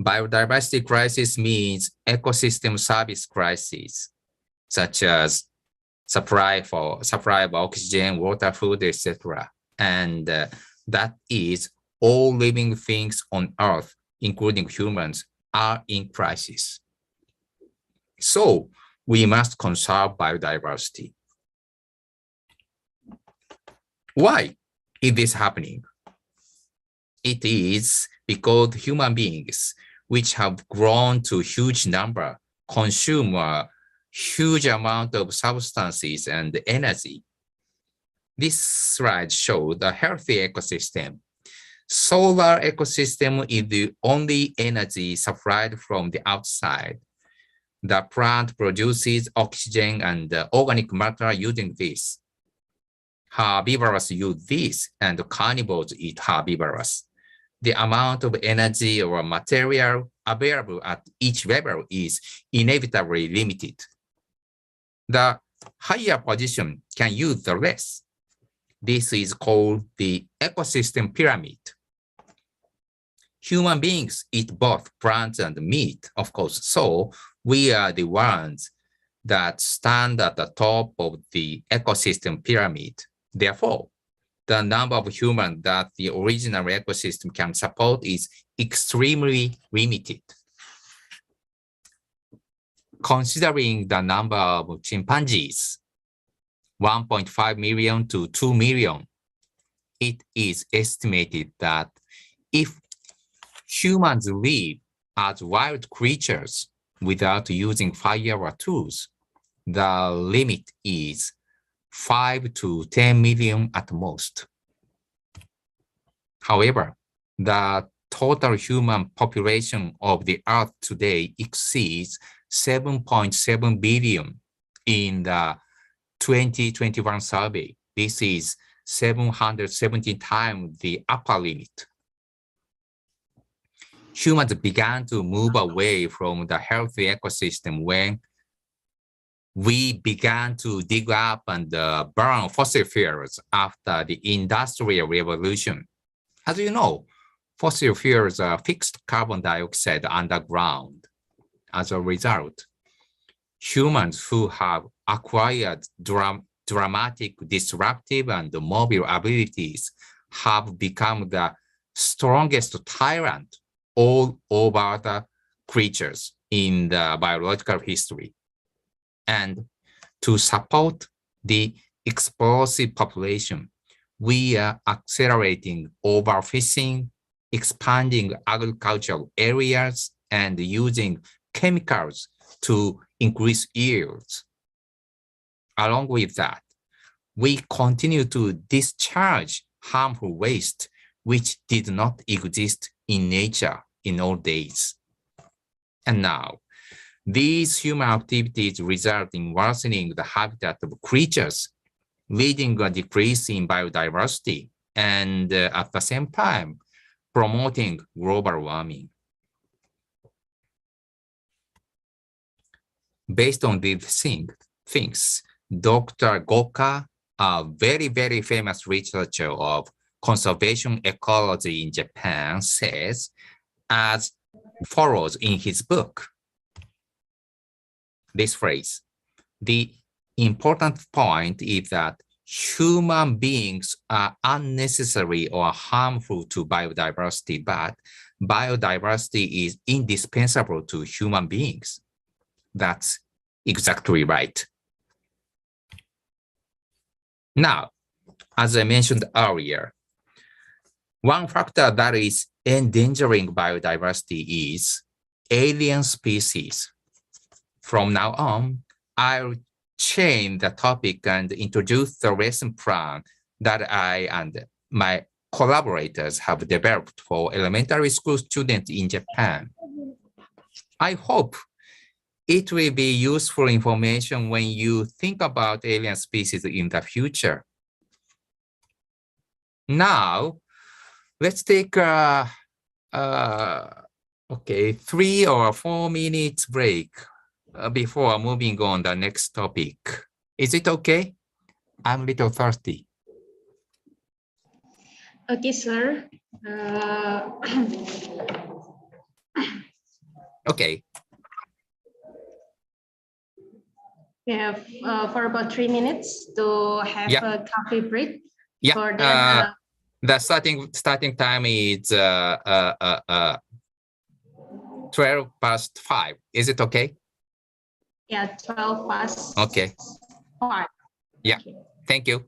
Biodiversity crisis means ecosystem service crisis, such as supply of oxygen, water, food, etc. And that is all living things on Earth, including humans, are in crisis. So we must conserve biodiversity. Why is this happening? It is because human beings, which have grown to huge number, consume a huge amount of substances and energy. This slide shows the healthy ecosystem. Solar ecosystem is the only energy supplied from the outside. The plant produces oxygen and organic matter using this. Herbivores use this, and carnivores eat herbivorous. The amount of energy or material available at each level is inevitably limited. The higher position can use the less. This is called the ecosystem pyramid. Human beings eat both plants and meat, of course, so we are the ones that stand at the top of the ecosystem pyramid. Therefore, the number of humans that the original ecosystem can support is extremely limited. Considering the number of chimpanzees, 1.5 million to 2 million, it is estimated that if humans live as wild creatures without using fire or tools, the limit is 5 to 10 million at most. However, the total human population of the Earth today exceeds 7.7 billion in the 2021 survey. This is 770 times the upper limit. Humans began to move away from the healthy ecosystem when we began to dig up and burn fossil fuels after the Industrial Revolution. As you know, fossil fuels are fixed carbon dioxide underground. As a result, humans who have acquired dramatic, disruptive, and mobile abilities have become the strongest tyrant all over the creatures in the biological history. And to support the explosive population, we are accelerating overfishing, expanding agricultural areas, and using chemicals to increase yields. Along with that, we continue to discharge harmful waste which did not exist in nature in old days. And now, these human activities result in worsening the habitat of creatures, leading to a decrease in biodiversity, and at the same time, promoting global warming. Based on these things, Dr. Goka, a very, very famous researcher of conservation ecology in Japan, says as follows in his book. This phrase, the important point is that human beings are unnecessary or harmful to biodiversity, but biodiversity is indispensable to human beings. That's exactly right. Now, as I mentioned earlier, one factor that is endangering biodiversity is alien species. From now on, I'll change the topic and introduce the lesson plan that I and my collaborators have developed for elementary school students in Japan. I hope it will be useful information when you think about alien species in the future. Now, let's take a 3 or 4 minutes break before moving on the next topic. Is it okay? I'm a little thirsty. Okay, sir. Okay. We have for about 3 minutes to have a coffee break. Yeah. The starting time is 12:05. Is it okay? Yeah, 12:05. Okay. Yeah. Okay. Thank you.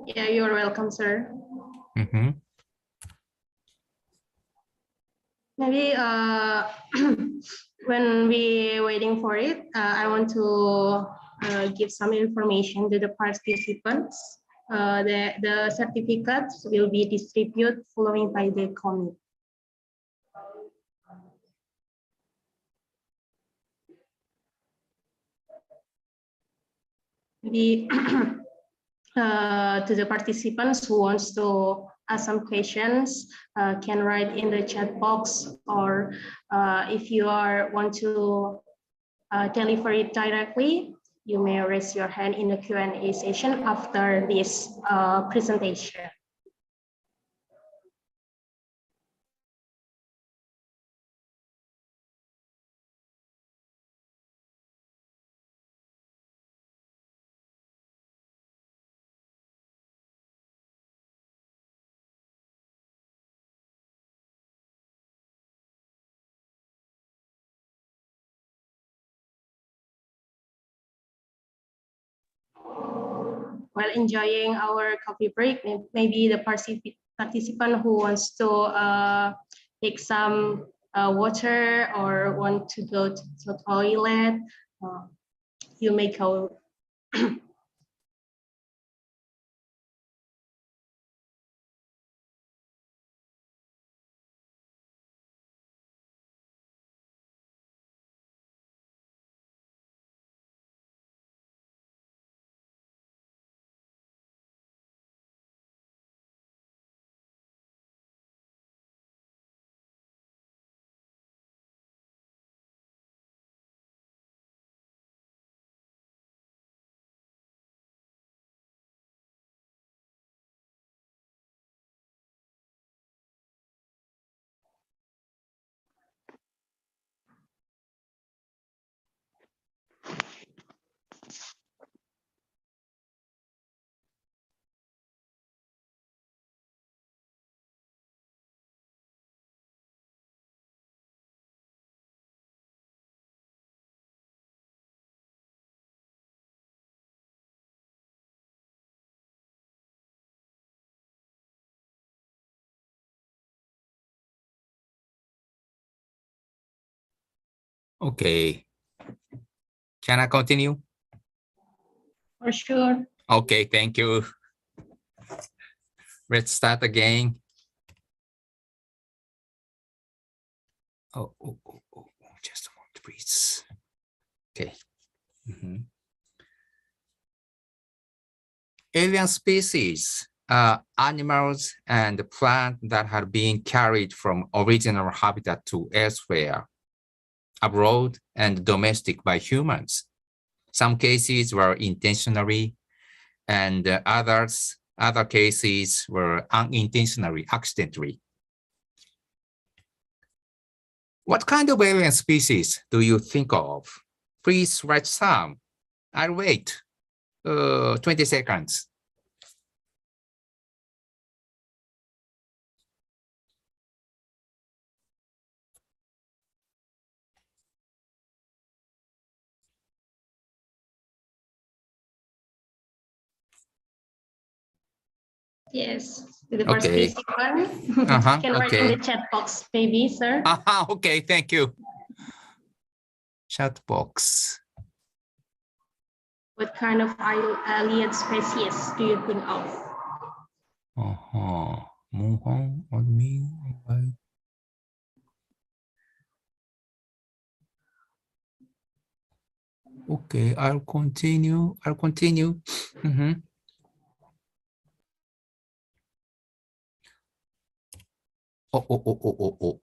Yeah, you're welcome, sir. Mm-hmm. Maybe when we're waiting for it, I want to give some information to the participants. The certificates will be distributed following by the committee. To the participants who wants to ask some questions, can write in the chat box, or if you want to deliver it directly, you may raise your hand in the Q&A session after this presentation. While enjoying our coffee break, maybe the participant who wants to take some water or want to go to the toilet, you may go. Okay. Can I continue? For sure. Okay, thank you. Let's start again. Just a moment, please. Okay. Alien species are animals and plants that have been carried from original habitat to elsewhere, abroad and domestic by humans. Some cases were intentionally, and other cases were unintentionally, accidentally. What kind of alien species do you think of? Please write some. I'll wait 20 seconds. Yes, the participant can write in the chat box, maybe, sir. Okay, thank you. Chat box. What kind of alien species do you think of? Mohon admin. Okay, I'll continue. Mhm. Oh.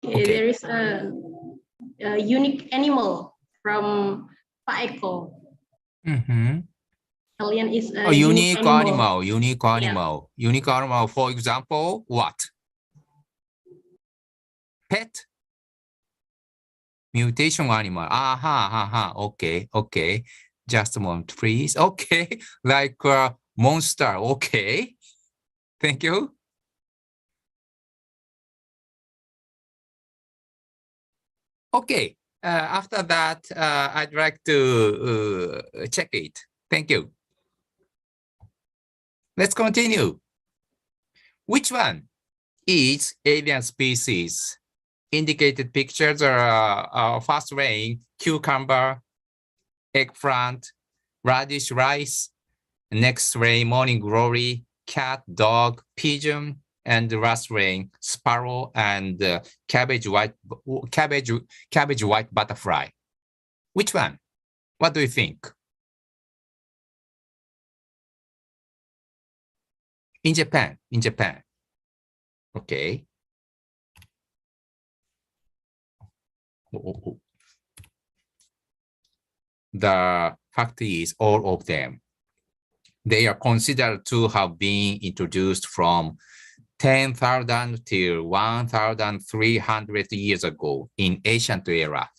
Okay, Okay. there is a unique animal from Pak Eko. Alien is A unique animal. Yeah. Unique animal, for example, what? Pet? Mutation animal. Okay. Just a moment, please. Okay, like monster. Okay. Thank you. Okay. After that, I'd like to check it. Thank you. Let's continue. Which one is alien species? Indicated pictures are fast rain, cucumber, eggplant, radish rice, next rain, morning glory, cat, dog, pigeon, and last rain, sparrow, and cabbage white butterfly. Which one? What do you think? In Japan. Okay. The fact is all of them. They are considered to have been introduced from 10,000 till 1,300 years ago in ancient era.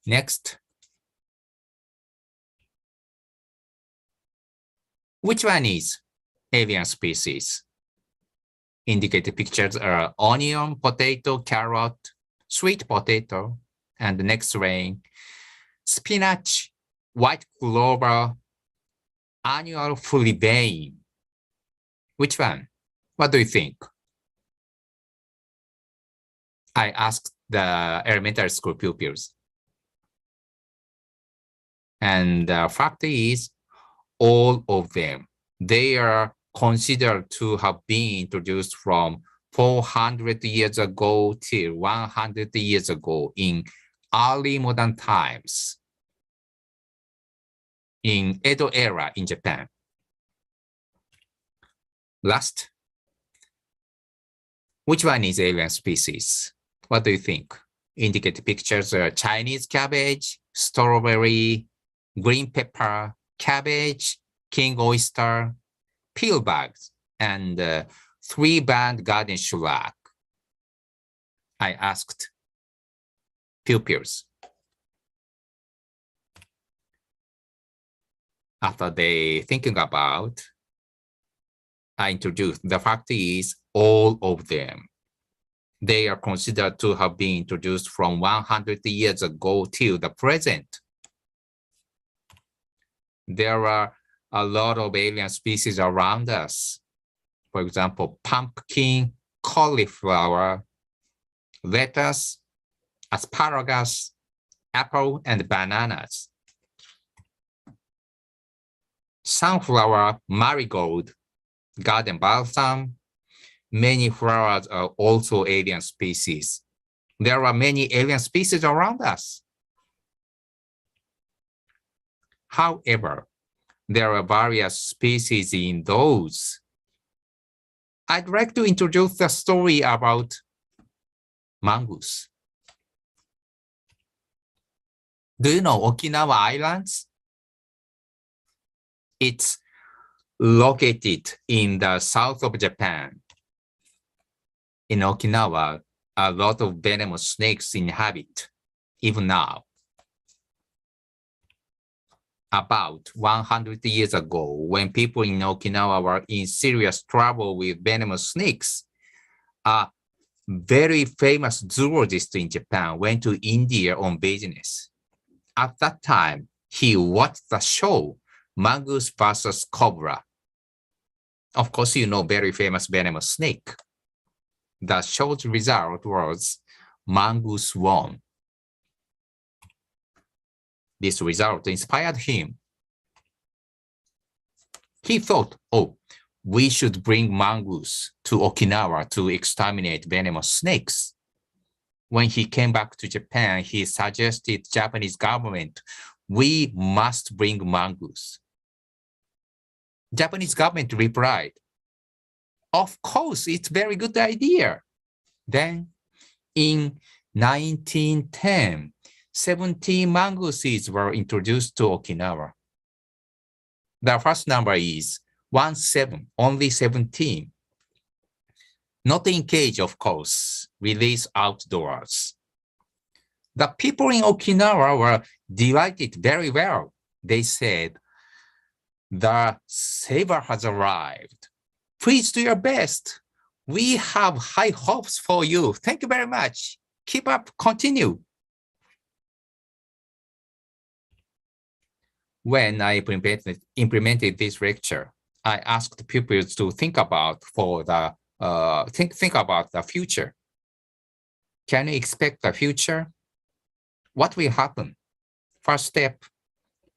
Next. Which one is alien species? Indicated pictures are onion, potato, carrot, sweet potato, and the next rain, spinach, white clover, annual fleabane. Which one? What do you think? I asked the elementary school pupils. And the fact is, all of them, they are considered to have been introduced from 400 years ago till 100 years ago in early modern times in Edo era in Japan. Last, which one is alien species? What do you think? Indicate pictures are Chinese cabbage, strawberry, green pepper, cabbage, king oyster, peelbags, and 3-band garden shellac. I asked pupils. After they thinking about, I introduced. The fact is all of them. They are considered to have been introduced from 100 years ago till the present. There are a lot of alien species around us. For example, pumpkin, cauliflower, lettuce, asparagus, apple, and bananas. Sunflower, marigold, garden balsam, many flowers are also alien species. There are many alien species around us. However, there are various species in those. I'd like to introduce the story about mongoose. Do you know Okinawa Islands? It's located in the south of Japan. In Okinawa, a lot of venomous snakes inhabit, even now. About 100 years ago, when people in Okinawa were in serious trouble with venomous snakes, a very famous zoologist in Japan went to India on business. At that time, he watched the show, Mongoose versus Cobra. Of course, you know, very famous venomous snake. The show's result was mongoose won. This result inspired him. He thought, oh, we should bring mongoose to Okinawa to exterminate venomous snakes. When he came back to Japan, he suggested Japanese government, we must bring mongoose. Japanese government replied, of course, it's a very good idea. Then in 1910, 17 mongooses were introduced to Okinawa. The first number is 17, only 17. Not in cage, of course, released outdoors. The people in Okinawa were delighted very well. They said, the saver has arrived. Please do your best. We have high hopes for you. Thank you very much. Keep up, continue. When I implemented this lecture, I asked pupils to think about think about the future. Can you expect the future? What will happen? First step,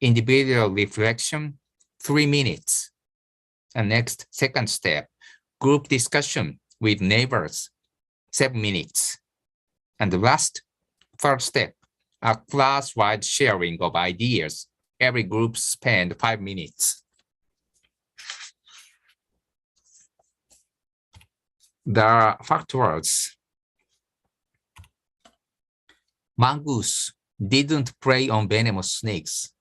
individual reflection, 3 minutes. And next, second step, group discussion with neighbors, 7 minutes. And the last, third step, a class-wide sharing of ideas. Every group spend 5 minutes. The factors. Mongoose didn't prey on venomous snakes.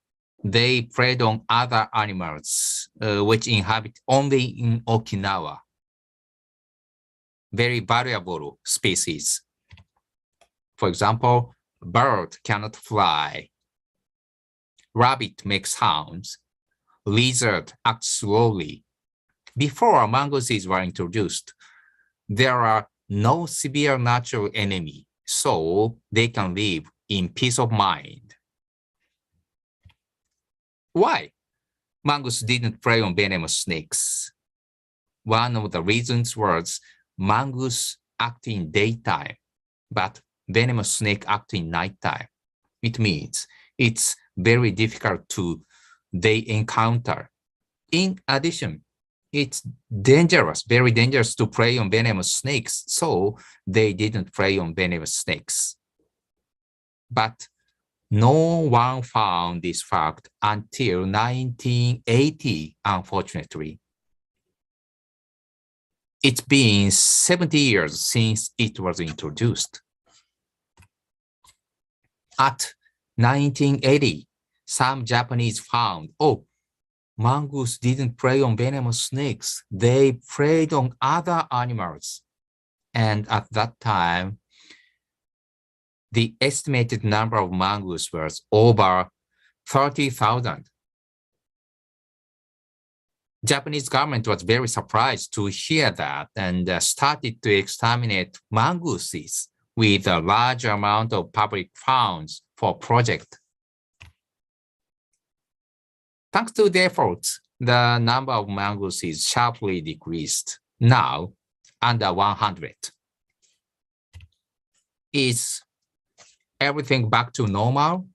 They preyed on other animals which inhabit only in Okinawa. Very valuable species. For example, bird cannot fly. Rabbit makes sounds. Lizard acts slowly. Before mongooses were introduced, there are no severe natural enemy, so they can live in peace of mind. Why? Mongoose didn't prey on venomous snakes. One of the reasons was mongoose act in daytime, but venomous snake act in nighttime. It means it's very difficult to they encounter. In addition, it's dangerous, very dangerous to prey on venomous snakes, so they didn't prey on venomous snakes. But no one found this fact until 1980, unfortunately. It's been 70 years since it was introduced. At 1980, some Japanese found, oh, mongoose didn't prey on venomous snakes. They preyed on other animals. And at that time, the estimated number of mongoose was over 30,000. Japanese government was very surprised to hear that and started to exterminate mongooses with a large amount of public funds for project. Thanks to the efforts, the number of mongooses sharply decreased, now under 100. Is everything back to normal?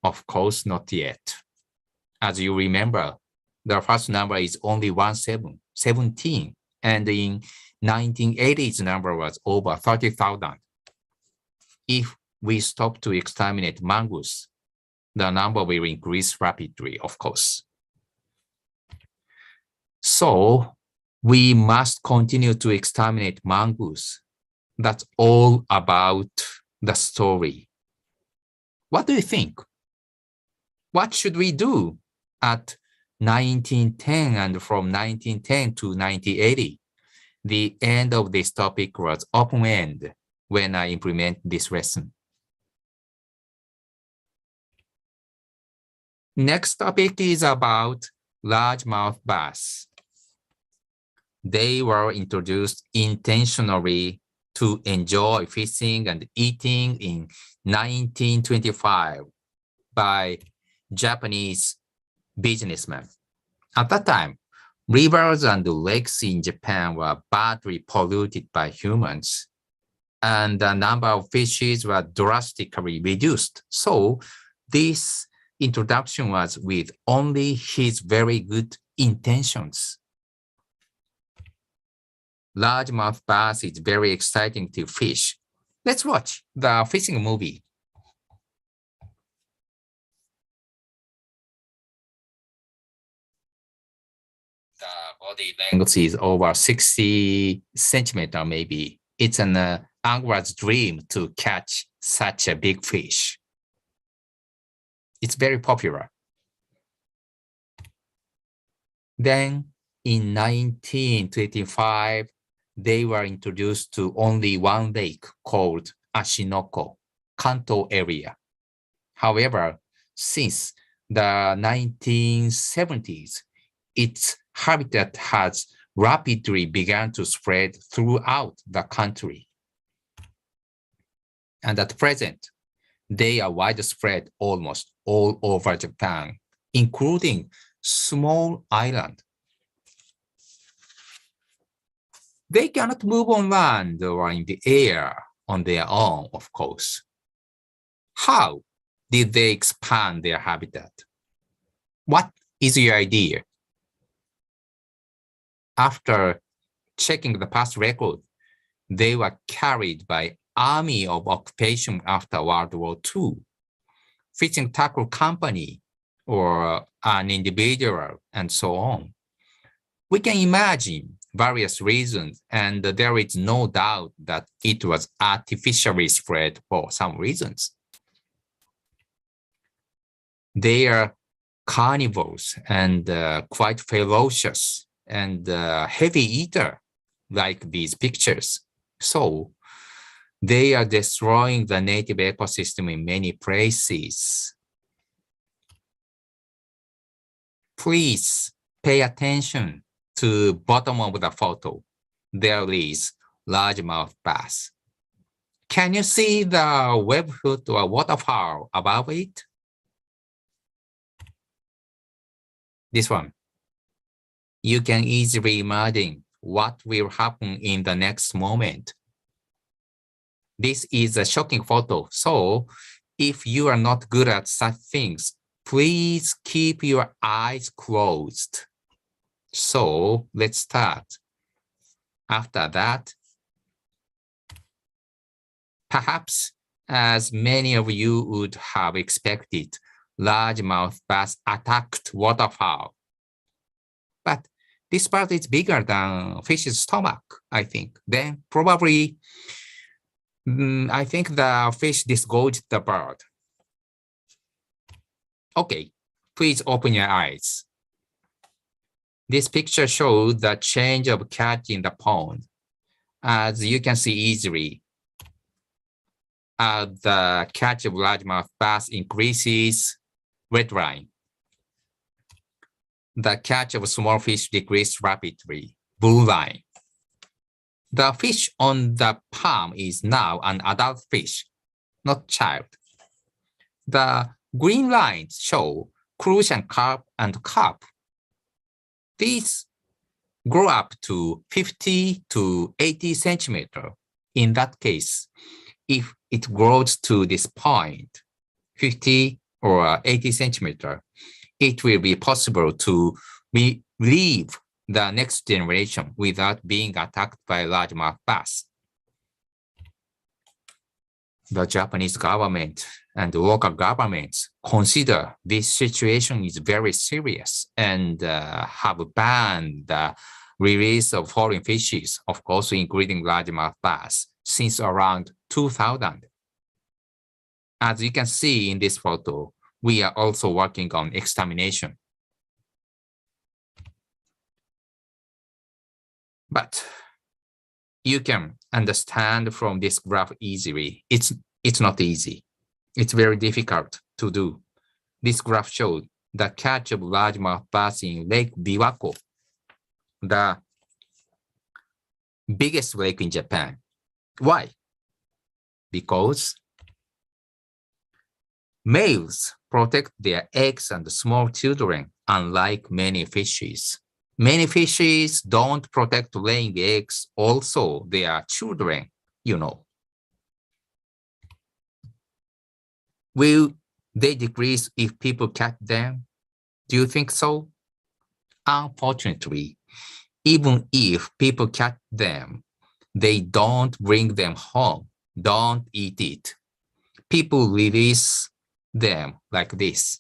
Of course, not yet. As you remember, the first number is only 17, and in 1980s number was over 30,000. If we stop to exterminate mongoose, the number will increase rapidly, of course. So we must continue to exterminate mongoose. That's all about the story. What do you think? What should we do at 1910 and from 1910 to 1980? The end of this topic was open-end when I implement this lesson. Next topic is about largemouth bass. They were introduced intentionally to enjoy fishing and eating in 1925 by Japanese businessmen. At that time, rivers and lakes in Japan were badly polluted by humans, and the number of fishes were drastically reduced. So this introduction was with only his very good intentions. Largemouth bass is very exciting to fish. Let's watch the fishing movie. The body length is over 60 centimeters maybe. It's an angler's dream to catch such a big fish. It's very popular. Then in 1925, they were introduced to only one lake called Ashinoko, Kanto area. However, since the 1970s, its habitat has rapidly begun to spread throughout the country. And at present, they are widespread almost all over Japan, including small island. They cannot move on land or in the air on their own, of course. How did they expand their habitat? What is your idea? After checking the past record, they were carried by Army of Occupation after World War II, fishing tackle company, or an individual, and so on. We can imagine various reasons, and there is no doubt that it was artificially spread for some reasons. They are carnivores and quite ferocious and heavy eater, like these pictures. So they are destroying the native ecosystem in many places. Please pay attention to bottom of the photo. There is largemouth bass. Can you see the webfoot or waterfowl above it? This one. You can easily imagine what will happen in the next moment. This is a shocking photo, so if you are not good at such things, please keep your eyes closed. So let's start. After that, perhaps as many of you would have expected, largemouth bass attacked waterfowl. But this part is bigger than fish's stomach, I think. Then probably, I think the fish disgorged the bird. Okay, please open your eyes. This picture shows the change of catch in the pond. As you can see easily, the catch of largemouth bass increases, red line. The catch of small fish decreased rapidly, blue line. The fish on the palm is now an adult fish, not child. The green lines show crucian carp and carp. These grow up to 50 to 80 centimeters. In that case, if it grows to this point, 50 or 80 centimeters, it will be possible to leave the next generation without being attacked by largemouth bass. The Japanese government and local governments consider this situation is very serious and have banned the release of foreign fishes, of course, including largemouth bass, since around 2000. As you can see in this photo, we are also working on extermination. But you can understand from this graph easily. It's not easy. It's very difficult to do. This graph shows the catch of largemouth bass in Lake Biwako, the biggest lake in Japan. Why? Because males protect their eggs and small children, unlike many fishes. Many fishes don't protect laying eggs, also their children, you know. Will they decrease if people catch them? Do you think so? Unfortunately, even if people catch them, they don't bring them home, don't eat it. People release them like this.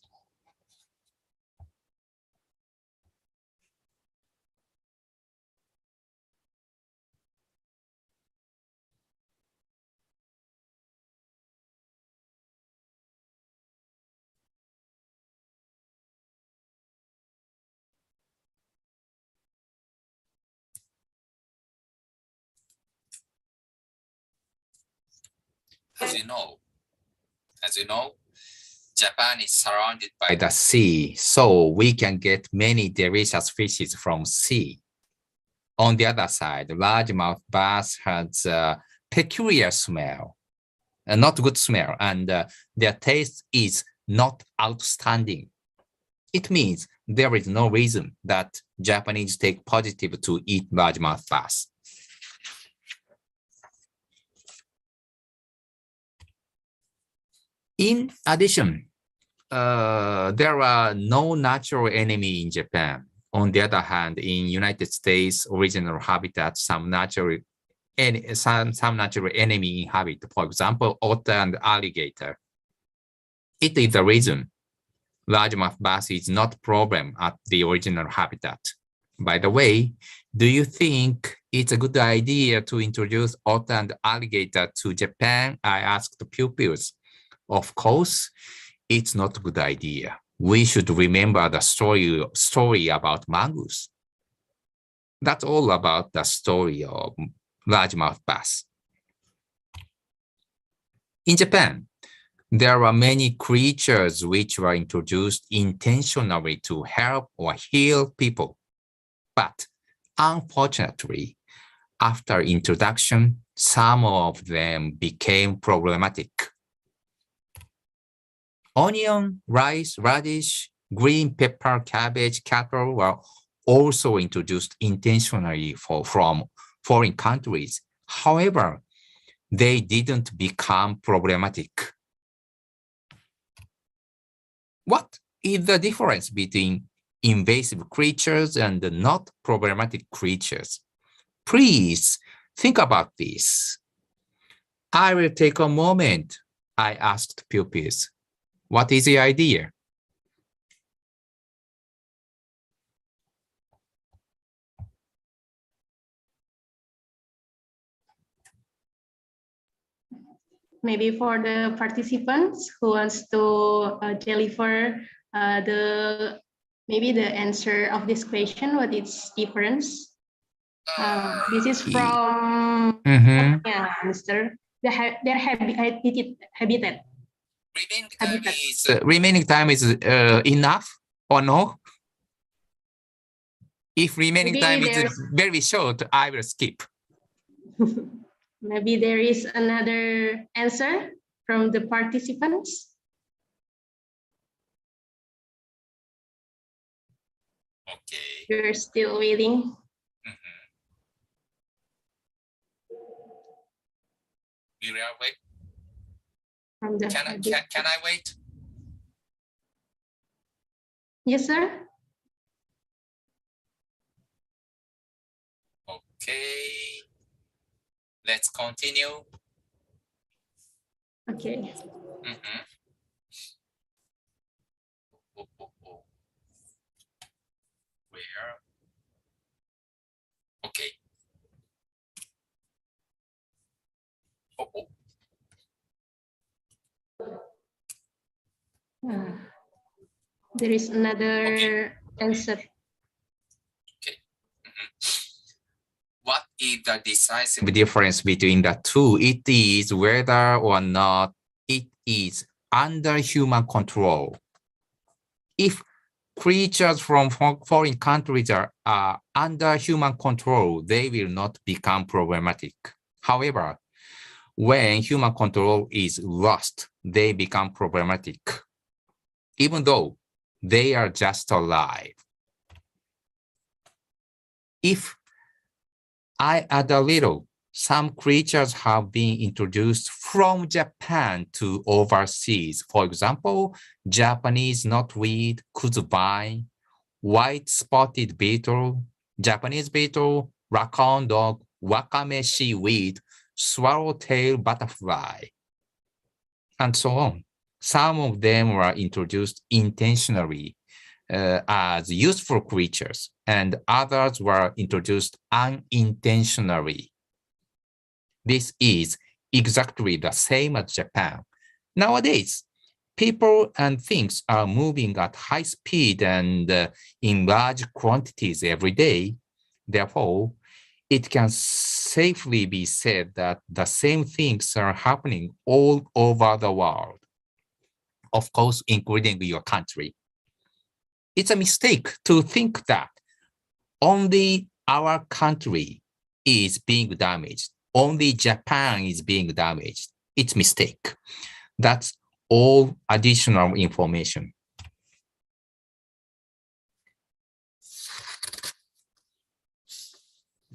As you know, Japan is surrounded by the sea, so we can get many delicious fishes from sea. On the other side, largemouth bass has a peculiar smell, a not good smell, and their taste is not outstanding. It means there is no reason that Japanese take positive to eat largemouth bass. In addition, there are no natural enemy in Japan. On the other hand, in United States original habitat, some natural enemy inhabit. For example, otter and alligator. It is the reason largemouth bass is not a problem at the original habitat. By the way, do you think it's a good idea to introduce otter and alligator to Japan? I asked the pupils. Of course, it's not a good idea. We should remember the story about mongoose. That's all about the story of largemouth bass. In Japan, there are many creatures which were introduced intentionally to help or heal people. But unfortunately, after introduction, some of them became problematic. Onion, rice, radish, green pepper, cabbage, cattle were also introduced intentionally from foreign countries. However, they didn't become problematic. What is the difference between invasive creatures and not problematic creatures? Please think about this. I will take a moment. I asked pupils. What is the idea? Maybe for the participants who wants to deliver maybe the answer of this question, what is difference? This is from Mr. Their habitat. Remaining time is enough or no? If remaining time is very short, I will skip. Maybe there is another answer from the participants. Okay. We're still waiting. We will wait. Can I wait? Yes, sir. Okay. Let's continue. Okay. Where? Okay. There is another answer. Okay. What is the decisive difference between the two? It is whether or not it is under human control. If creatures from foreign countries are under human control, they will not become problematic. However, when human control is lost, they become problematic, even though they are just alive. If I add a little, some creatures have been introduced from Japan to overseas. For example, Japanese knotweed, kuzubine, white-spotted beetle, Japanese beetle, raccoon dog, wakame seaweed, swallowtail butterfly, and so on. Some of them were introduced intentionally as useful creatures, and others were introduced unintentionally. This is exactly the same as Japan. Nowadays, people and things are moving at high speed and in large quantities every day. Therefore, it can safely be said that the same things are happening all over the world, of course, including your country. It's a mistake to think that only our country is being damaged, only Japan is being damaged. It's a mistake. That's all additional information.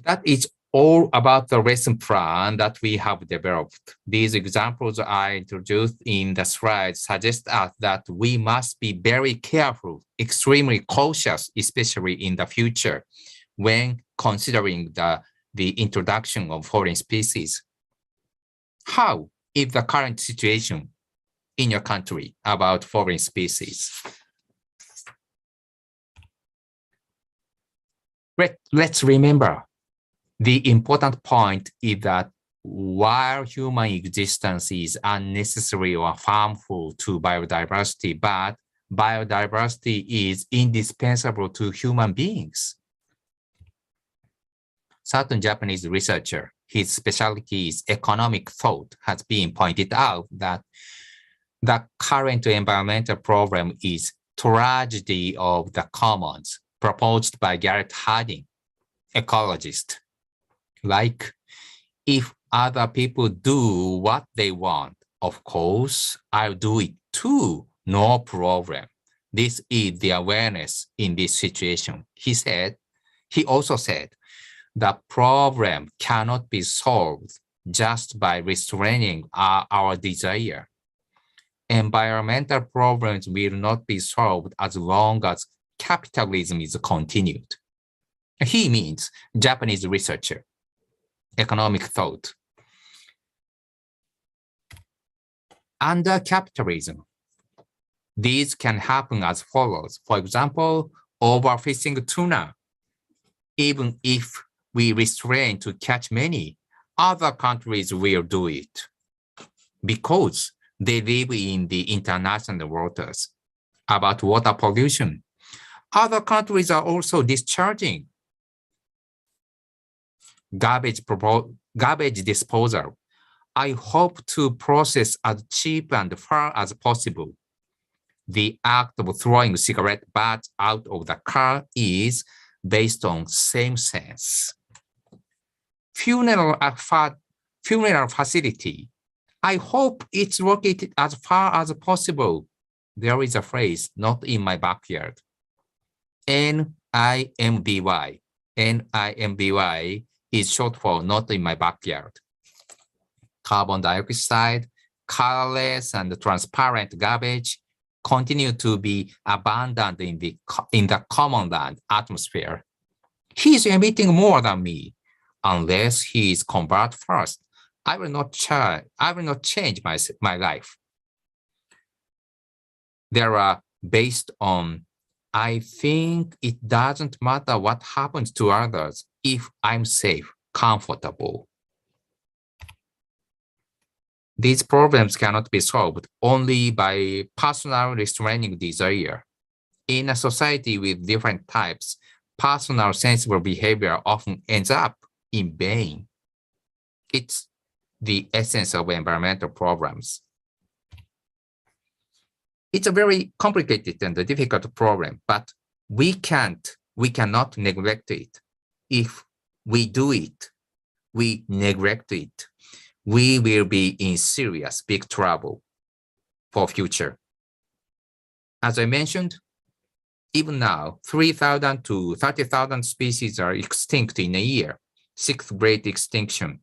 That is all about the lesson plan that we have developed. These examples I introduced in the slides suggest us that we must be very careful, extremely cautious, especially in the future, when considering the introduction of foreign species. How is the current situation in your country about foreign species? Let's remember, the important point is that while human existence is unnecessary or harmful to biodiversity, but biodiversity is indispensable to human beings. Certain Japanese researcher, his specialty is economic thought, has been pointed out that the current environmental problem is tragedy of the commons, proposed by Garrett Hardin, ecologist. Like, if other people do what they want, of course, I'll do it too, no problem. This is the awareness in this situation. He also said, the problem cannot be solved just by restraining our desire. Environmental problems will not be solved as long as capitalism is continued. He means Japanese researcher, economic thought. Under capitalism, these can happen as follows. For example, overfishing tuna. Even if we restrain to catch many, other countries will do it because they live in the international waters. About water pollution, other countries are also discharging. Garbage disposal. I hope to process as cheap and far as possible. The act of throwing cigarette butts out of the car is based on same sense. Funeral facility. I hope it's located as far as possible. There is a phrase, not in my backyard. NIMBY. NIMBY is short for not in my backyard. Carbon dioxide, colorless and transparent garbage continue to be abundant in the common land atmosphere. He is emitting more than me. Unless he is convert first, I will not change my life. There are based on, I think it doesn't matter what happens to others if I'm safe, comfortable. These problems cannot be solved only by personal restraining desire. In a society with different types, personal sensible behavior often ends up in vain. It's the essence of environmental problems. It's a very complicated and difficult problem, but we cannot neglect it. If we do it, we neglect it, we will be in serious big trouble for future. As I mentioned, even now, 3,000 to 30,000 species are extinct in a year. Sixth great extinction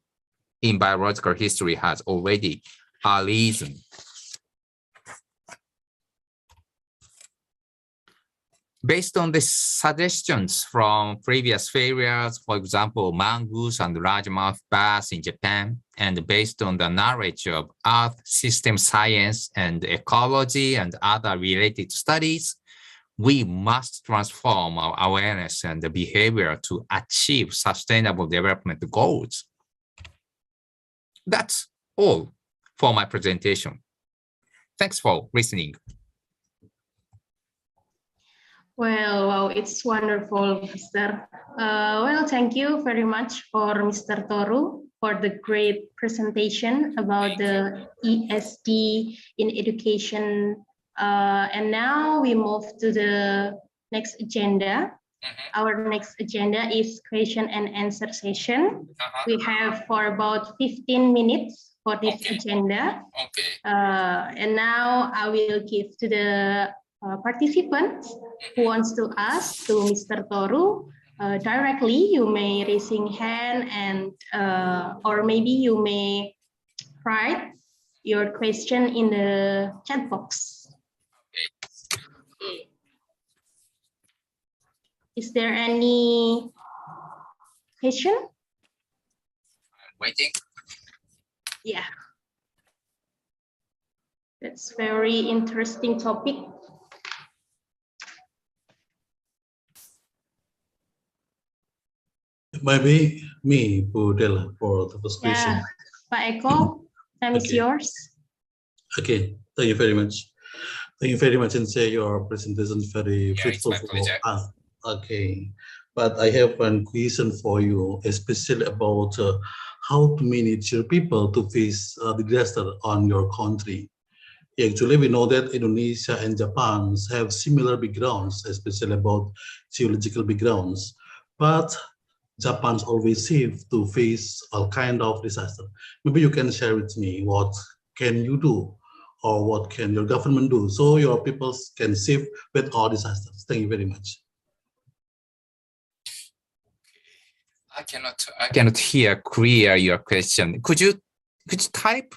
in biological history has already arisen. Based on the suggestions from previous failures, for example, mongoose and largemouth bass in Japan, and based on the knowledge of Earth system science and ecology and other related studies, we must transform our awareness and the behavior to achieve sustainable development goals. That's all for my presentation. Thanks for listening. Well, wow, it's wonderful, Mr. Well, thank you very much for Mr. Toru for the great presentation about the ESD in education. And now we move to the next agenda. Our next agenda is question and answer session. We have for about 15 minutes for this agenda. And now I will give to the participants who wants to ask to Mr. Toru directly. You may raising hand and or maybe you may write your question in the chat box. Is there any question? I'm waiting. Yeah. That's very interesting topic. Maybe me, Della, for the first question. Yeah, Pak Eko, time is yours. Okay, thank you very much. Thank you very much, and say your presentation is very fruitful for us. Okay, but I have one question for you, especially about how to manage your people to face disaster on your country. Actually, we know that Indonesia and Japan have similar backgrounds, especially about geological backgrounds, but Japan's always safe to face all kind of disaster. Maybe you can share with me what can you do or what can your government do so your people can save with all disasters. Thank you very much. I cannot hear clear your question. Could you type?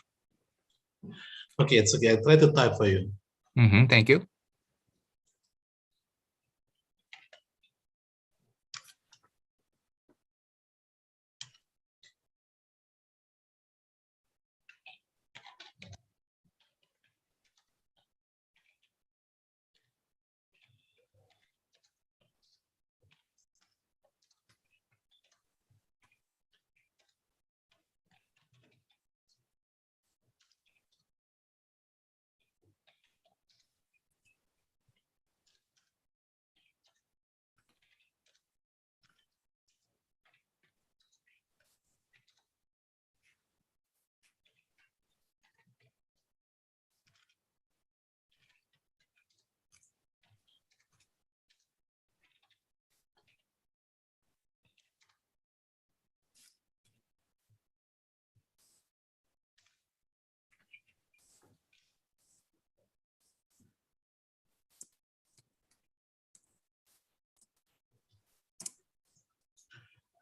Okay, it's okay. I try to type for you. Thank you.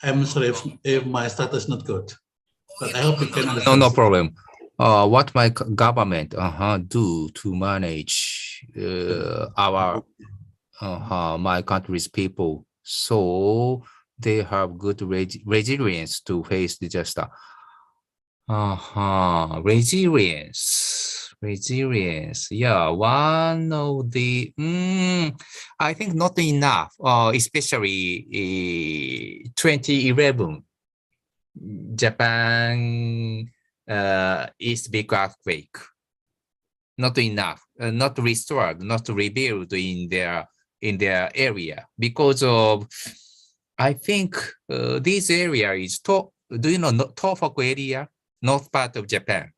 I'm sorry if my status is not good, but I hope you can understand. No problem. What my government do to manage my country's people so they have good resilience to face disaster. Resilience. Yeah, one of the I think not enough. Especially 2011, Japan is big earthquake. Not enough. Not restored. Not rebuilt in their area because of. I think this area is do you know Tohoku area, north part of Japan?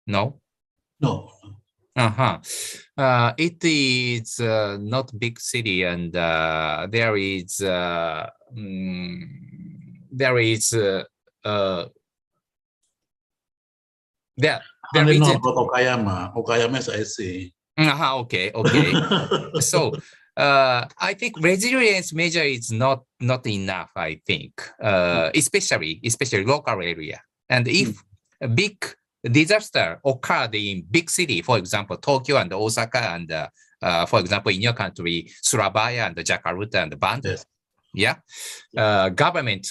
No. No. It is not big city, and there is Only know about Okayama. Okayama is IC. Okay. So I think resilience measure is not enough. I think especially local area, and if a big disaster occurred in big city, for example, Tokyo and Osaka and For example, in your country, Surabaya and Jakarta and Bandung. Yes. Yeah. Government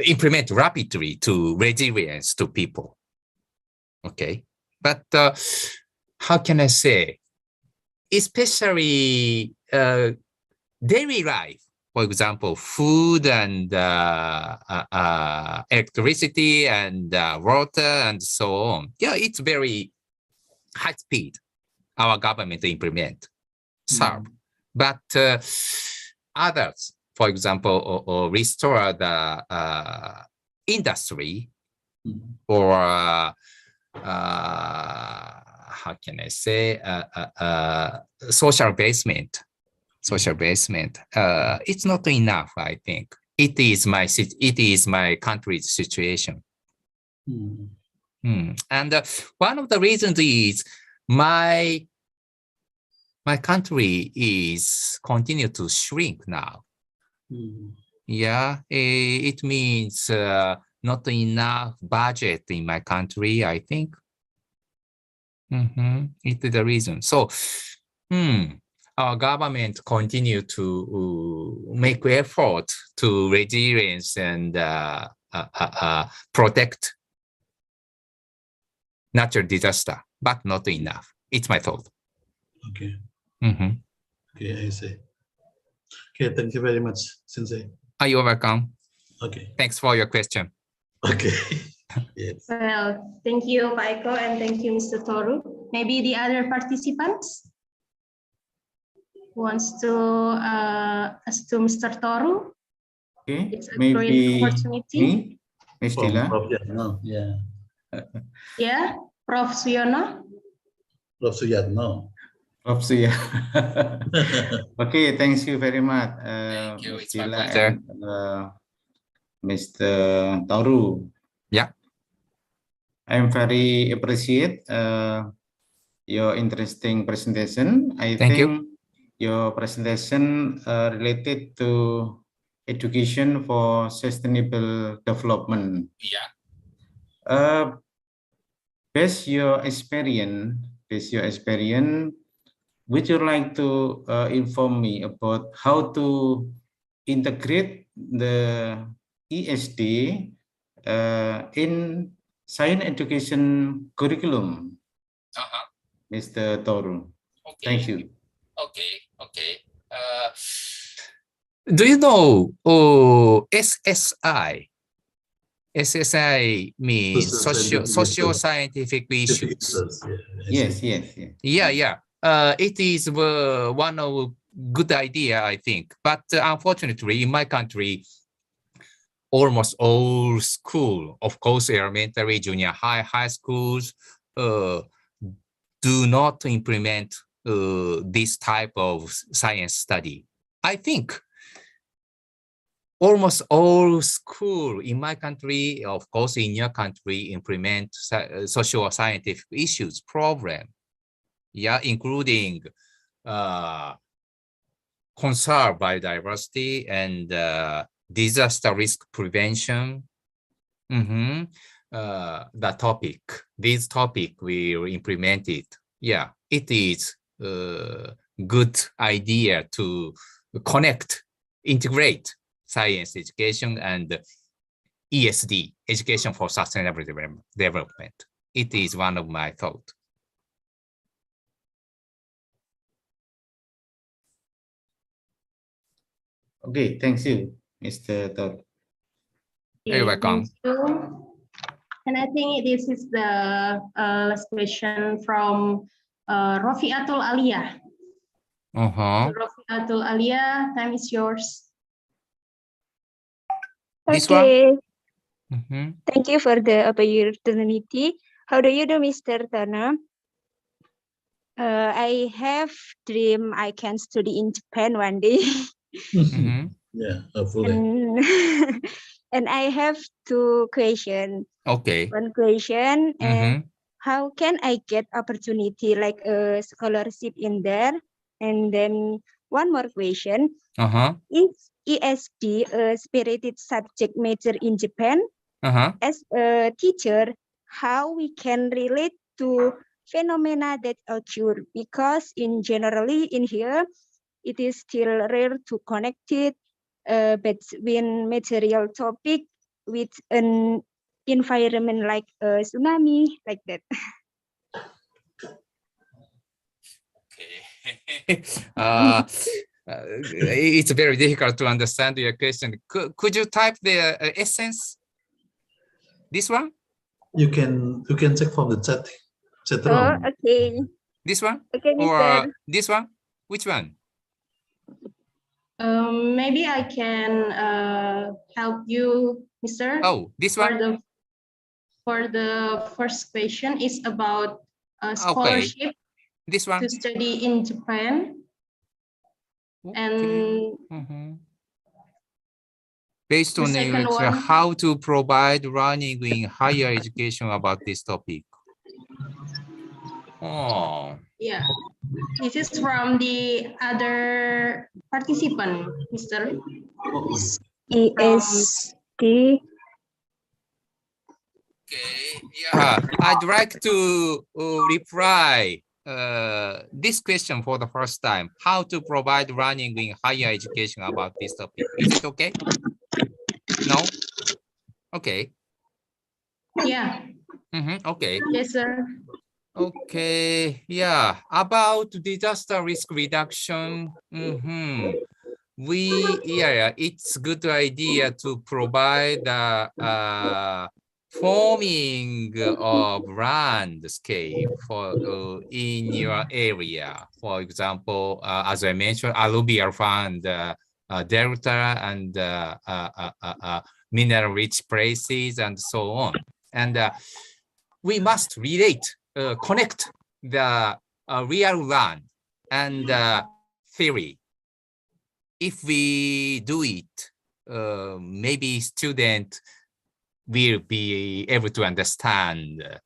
implement rapidly to resilience to people. Okay. But how can I say, especially daily life, for example, food and electricity and water and so on. Yeah, it's very high speed. Our government implement serve, but others, for example, or restore the industry or how can I say social basement. It's not enough, I think. It is my country's situation. And one of the reasons is my country is continue to shrink now. Yeah, it means not enough budget in my country, I think. It is the reason. So, our government continue to make effort to resilience and protect natural disaster, but not enough. It's my thought. Okay. Okay, I see. Okay, thank you very much, Sensei. You're welcome. Okay. Thanks for your question. Okay. Yes. Well, thank you, Pak Eko, and thank you, Mr. Toru. Maybe the other participants wants to ask to Mr. Toru. Okay, it's a maybe great opportunity. Me, Ms. Della. Yeah. Yeah, Prof. Suyono. Prof. Suyatno. Prof. Suya. Okay, thank you very much, Ms. Della and Mr. Toru. Yeah. I'm very appreciate your interesting presentation. I Thank think you. Your presentation related to education for sustainable development. Yeah. Based your experience, would you like to inform me about how to integrate the ESD in science education curriculum, Mr. Toru? Okay. Thank you. Okay. Do you know SSI? SSI means socio-scientific issues. Yes. Yeah. It is one of good idea, I think. But unfortunately, in my country, almost all school, of course, elementary, junior high, high schools, do not implement this type of science study. I think almost all school in my country, of course, in your country, implement social scientific issues problem. Yeah, including conserve biodiversity and disaster risk prevention. This topic we implemented. Yeah, it is a good idea to integrate science education and ESD, education for sustainable development. It is one of my thoughts. Okay, thank you, Mr. Toru. You're welcome. Thank you. And I think this is the last question from Rofiatul Alia. Rofiatul Alia, time is yours. This one? Mm-hmm. Thank you for the opportunity. How do you do, Mr. Tana? I have dream I can study in Japan one day. Yeah, hopefully. And I have two questions. Okay. One question, how can I get opportunity like a scholarship in there? And then one more question. Is ESD a spirited subject major in Japan? As a teacher, how we can relate to phenomena that occur, because generally in here, it is still rare to connect it between material topic with an environment like a tsunami, like that. It's very difficult to understand your question. Could you type the essence? This one? You can check from the chat Oh, room. okay. This one? Okay, or Mr. This one? Which one? Maybe I can help you, Mr. Oh, this one? For the first question is about scholarship. Okay. This one? To study in Japan. Okay. And based on how to provide learning in higher education about this topic. Oh. Yeah, this is from the other participant, Mr. ESD. Okay, yeah, I'd like to reply this question for the first time. How to provide learning in higher education about this topic. Is it okay? No? Okay. Yeah. Okay. Yes, sir. Okay, yeah, about disaster risk reduction. It's good idea to provide forming of landscape for in your area. For example, as I mentioned, alluvial fund, delta, and mineral-rich places, and so on. And we must connect the real land and theory. If we do it, maybe student will be able to understand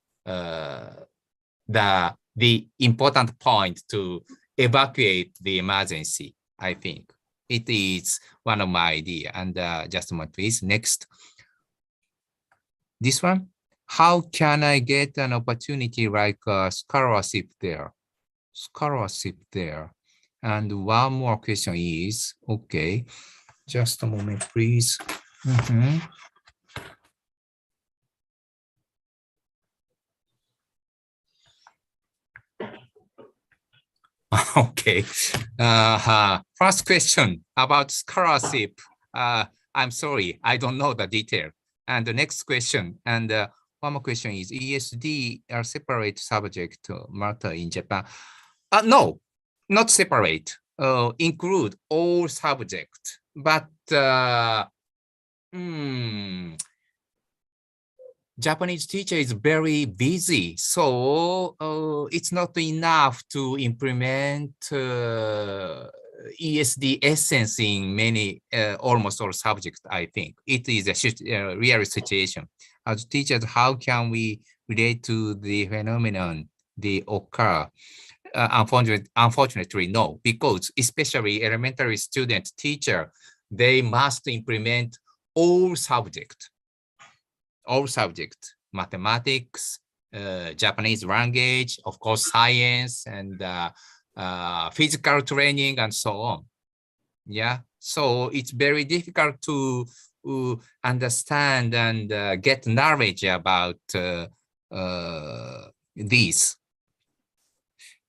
the important point to evacuate the emergency. I think it is one of my ideas. And just a moment, please. Next, this one. How can I get an opportunity like scholarship there? Scholarship there. And one more question is, okay, just a moment, please. Okay. First question about scholarship. I'm sorry, I don't know the detail. And the next question, and one more question is, ESD are separate subject matter in Japan? No, not separate. Include all subjects, but Japanese teacher is very busy, so it's not enough to implement ESD essence in many, almost all subjects, I think. It is a real situation. As teachers, how can we relate to the phenomenon they occur? Unfortunately, no, because especially elementary student teacher, they must implement all subjects, mathematics, Japanese language, of course, science, and physical training, and so on. Yeah, so it's very difficult to understand and get knowledge about these.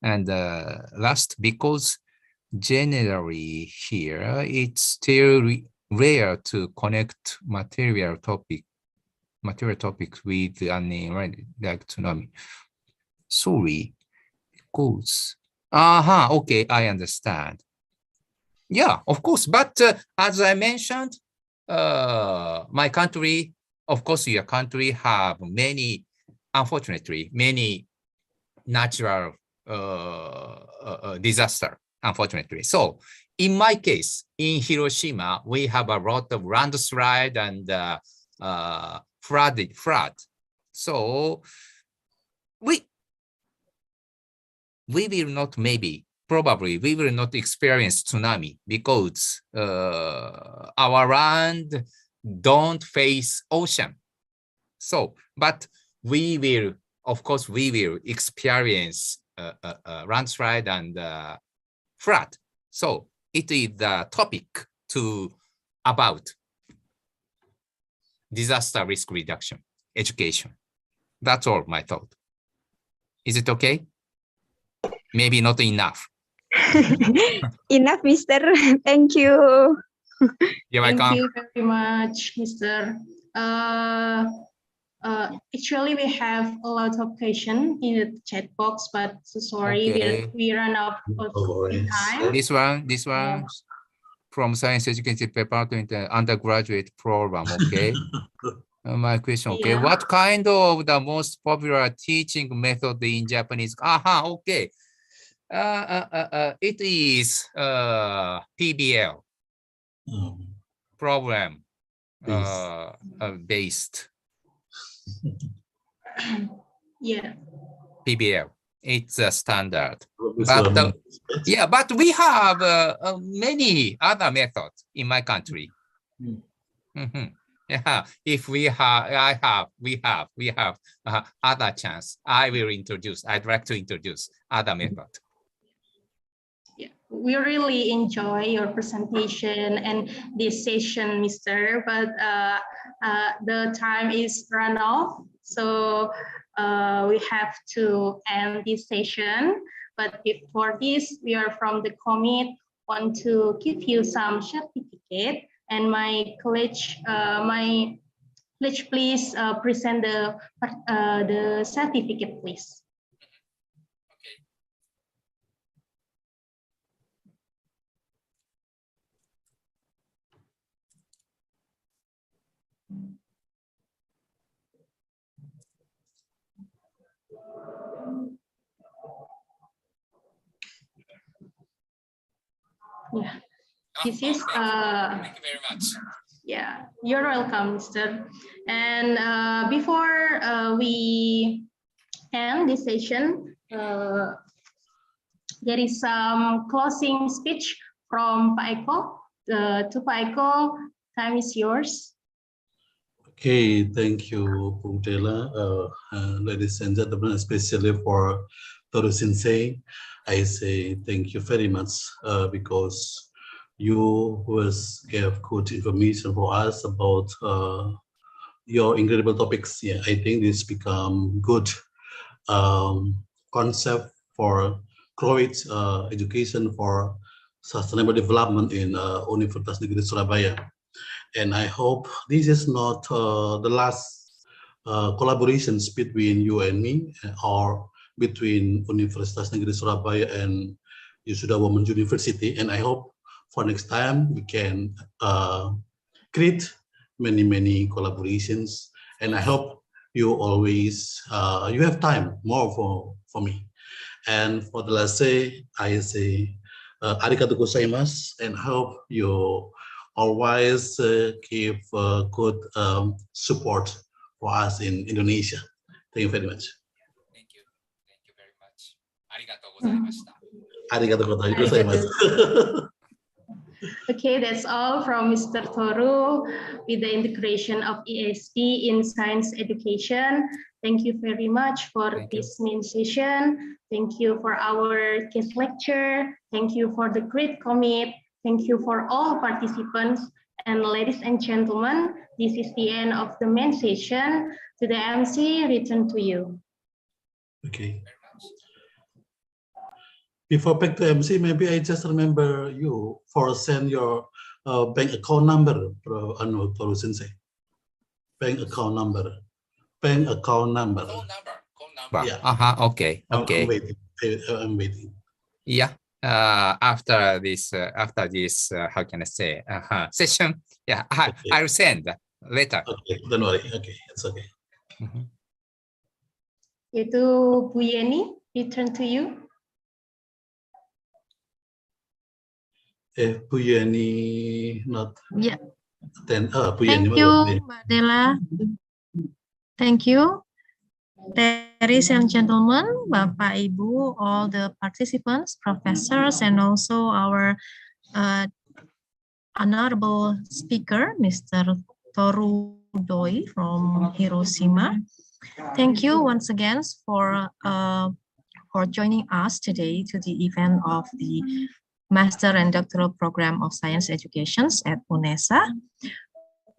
And last, because generally here, it's still rare to connect material topics with an like tsunami. Sorry, because okay, I understand. Yeah, of course, but as I mentioned, my country, of course, your country have many, unfortunately, many natural disaster, unfortunately. So in my case, in Hiroshima, we have a lot of landslide and flood. So we will not, probably we will not experience tsunami because our land don't face ocean. So, but we will of course, we will experience landslide and flood. So it is the topic about disaster risk reduction, education. That's all my thought. Is it okay? Maybe not enough. Enough, Mr. Thank you. You're welcome. Thank you very much, Mr. Actually, we have a lot of questions in the chat box, but so sorry, Okay. we run out of time. This one from Science Education Department undergraduate program. Okay. My question. Okay, Yeah. what kind of the most popular teaching method in Japanese? Okay. It is PBL problem based. Yeah. PBL. It's a standard. But yeah, but we have many other methods in my country. Yeah, if we have other chance, I'd like to introduce other method. Yeah, we really enjoy your presentation and this session, Mr. But the time is run off, so we have to end this session. But before this, we are from the committee want to give you some certificate, and my college, please present the certificate, please. Yeah, this is Thank you very much. Yeah, you're welcome, Mr. And before we end this session, there is some closing speech from Pak Eko. To Pak Eko, time is yours. Okay, thank you, Della. Ladies and gentlemen, especially for Toru Sensei, I say thank you very much because you gave good information for us about your incredible topics. Yeah, I think this become good concept for growth education for sustainable development in Universitas Negeri Surabaya. And I hope this is not the last collaborations between you and me, or between Universitas Negeri Surabaya and Yasuda Women's University. And I hope for next time we can create many collaborations. And I hope you always you have time more for me. And for the last say, I say arigatou gozaimasu, and hope you always give good support for us in Indonesia. Thank you very much. Thank you very much. Arigatou gozaimashita. Arigatou gozaimasu. Okay, that's all from Mr. Toru with the integration of ESD in science education. Thank you very much for this main session. Thank you for our guest lecture. Thank you for the great commit. Thank you for all participants. And ladies and gentlemen, this is the end of the main session. To the MC, return to you. Okay. Before back to MC, maybe I just remember you for send your bank account number, Toru Sensei. Bank account number. Bank account number. Call number. Yeah. Okay. Okay. I'm waiting. Yeah. After this, how can I say, session? Yeah. Okay. I'll send later. Okay. Don't worry. Okay. It's okay. Itu Bu Yeni, return to you. Bu Yeni not. Yeah. Then Bu Thank Yeni. you, Mbak Della. Thank you. Ladies and gentlemen, Bapak Ibu, all the participants, professors, and also our honorable speaker, Mr. Toru DOI from Hiroshima. Thank you once again for joining us today to the event of the Master and Doctoral Program of Science Education at Unesa.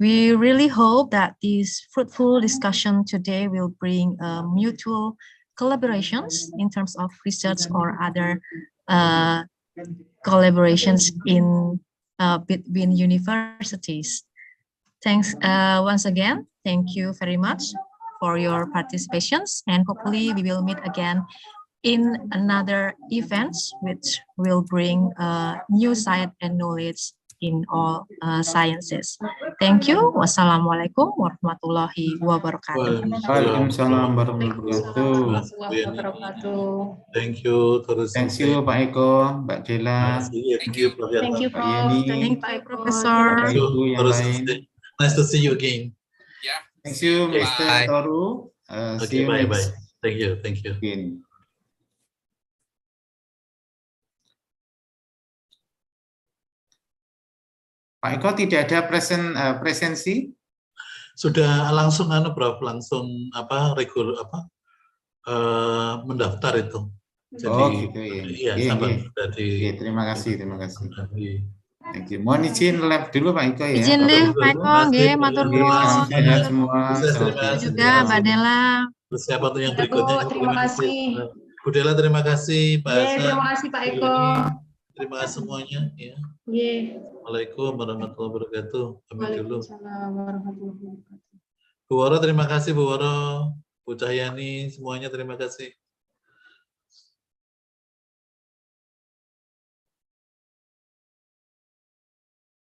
We really hope that this fruitful discussion today will bring mutual collaborations in terms of research or other collaborations in between universities. Thanks once again. Thank you very much for your participations, and hopefully we will meet again in another events which will bring new science and knowledge in all sciences. Thank you. Wassalamualaikum warahmatullahi wabarakatuh. Waalaikumsalam warahmatullahi wabarakatuh. Thank you, Toru. Thank you, Pak Eko, Mbak Della. Thank you, Prof. Thank you, Pak Prof. Yeni. Thank you, Professor. Bapak Ibu yang lain. Nice to see you again. Thank you, Mr. Toru. See Okay, you bye. next. Thank you. Again. Pak Eko tidak ada presensi? Sudah langsung Prof, langsung mendaftar itu. Jadi, gitu ya. Iya, sama Iya, terima kasih. Thank you. Mohon izin live dulu Pak Eko ya. Izin live Pak Eko, nggih, matur nuwun. Sehat semua. Terima kasih juga Mbak Della. Siapa tuh yang berikutnya? Terima kasih. Bu Della, terima kasih. Pak Hasan. Terima kasih Pak Eko. Terima kasih semuanya. Ya. Assalamualaikum warahmatullahi wabarakatuh. Kami dulu. Waalaikumsalam warahmatullahi wabarakatuh. Bu Woro, terima kasih Bu Woro. Bu Cahyani, semuanya terima kasih.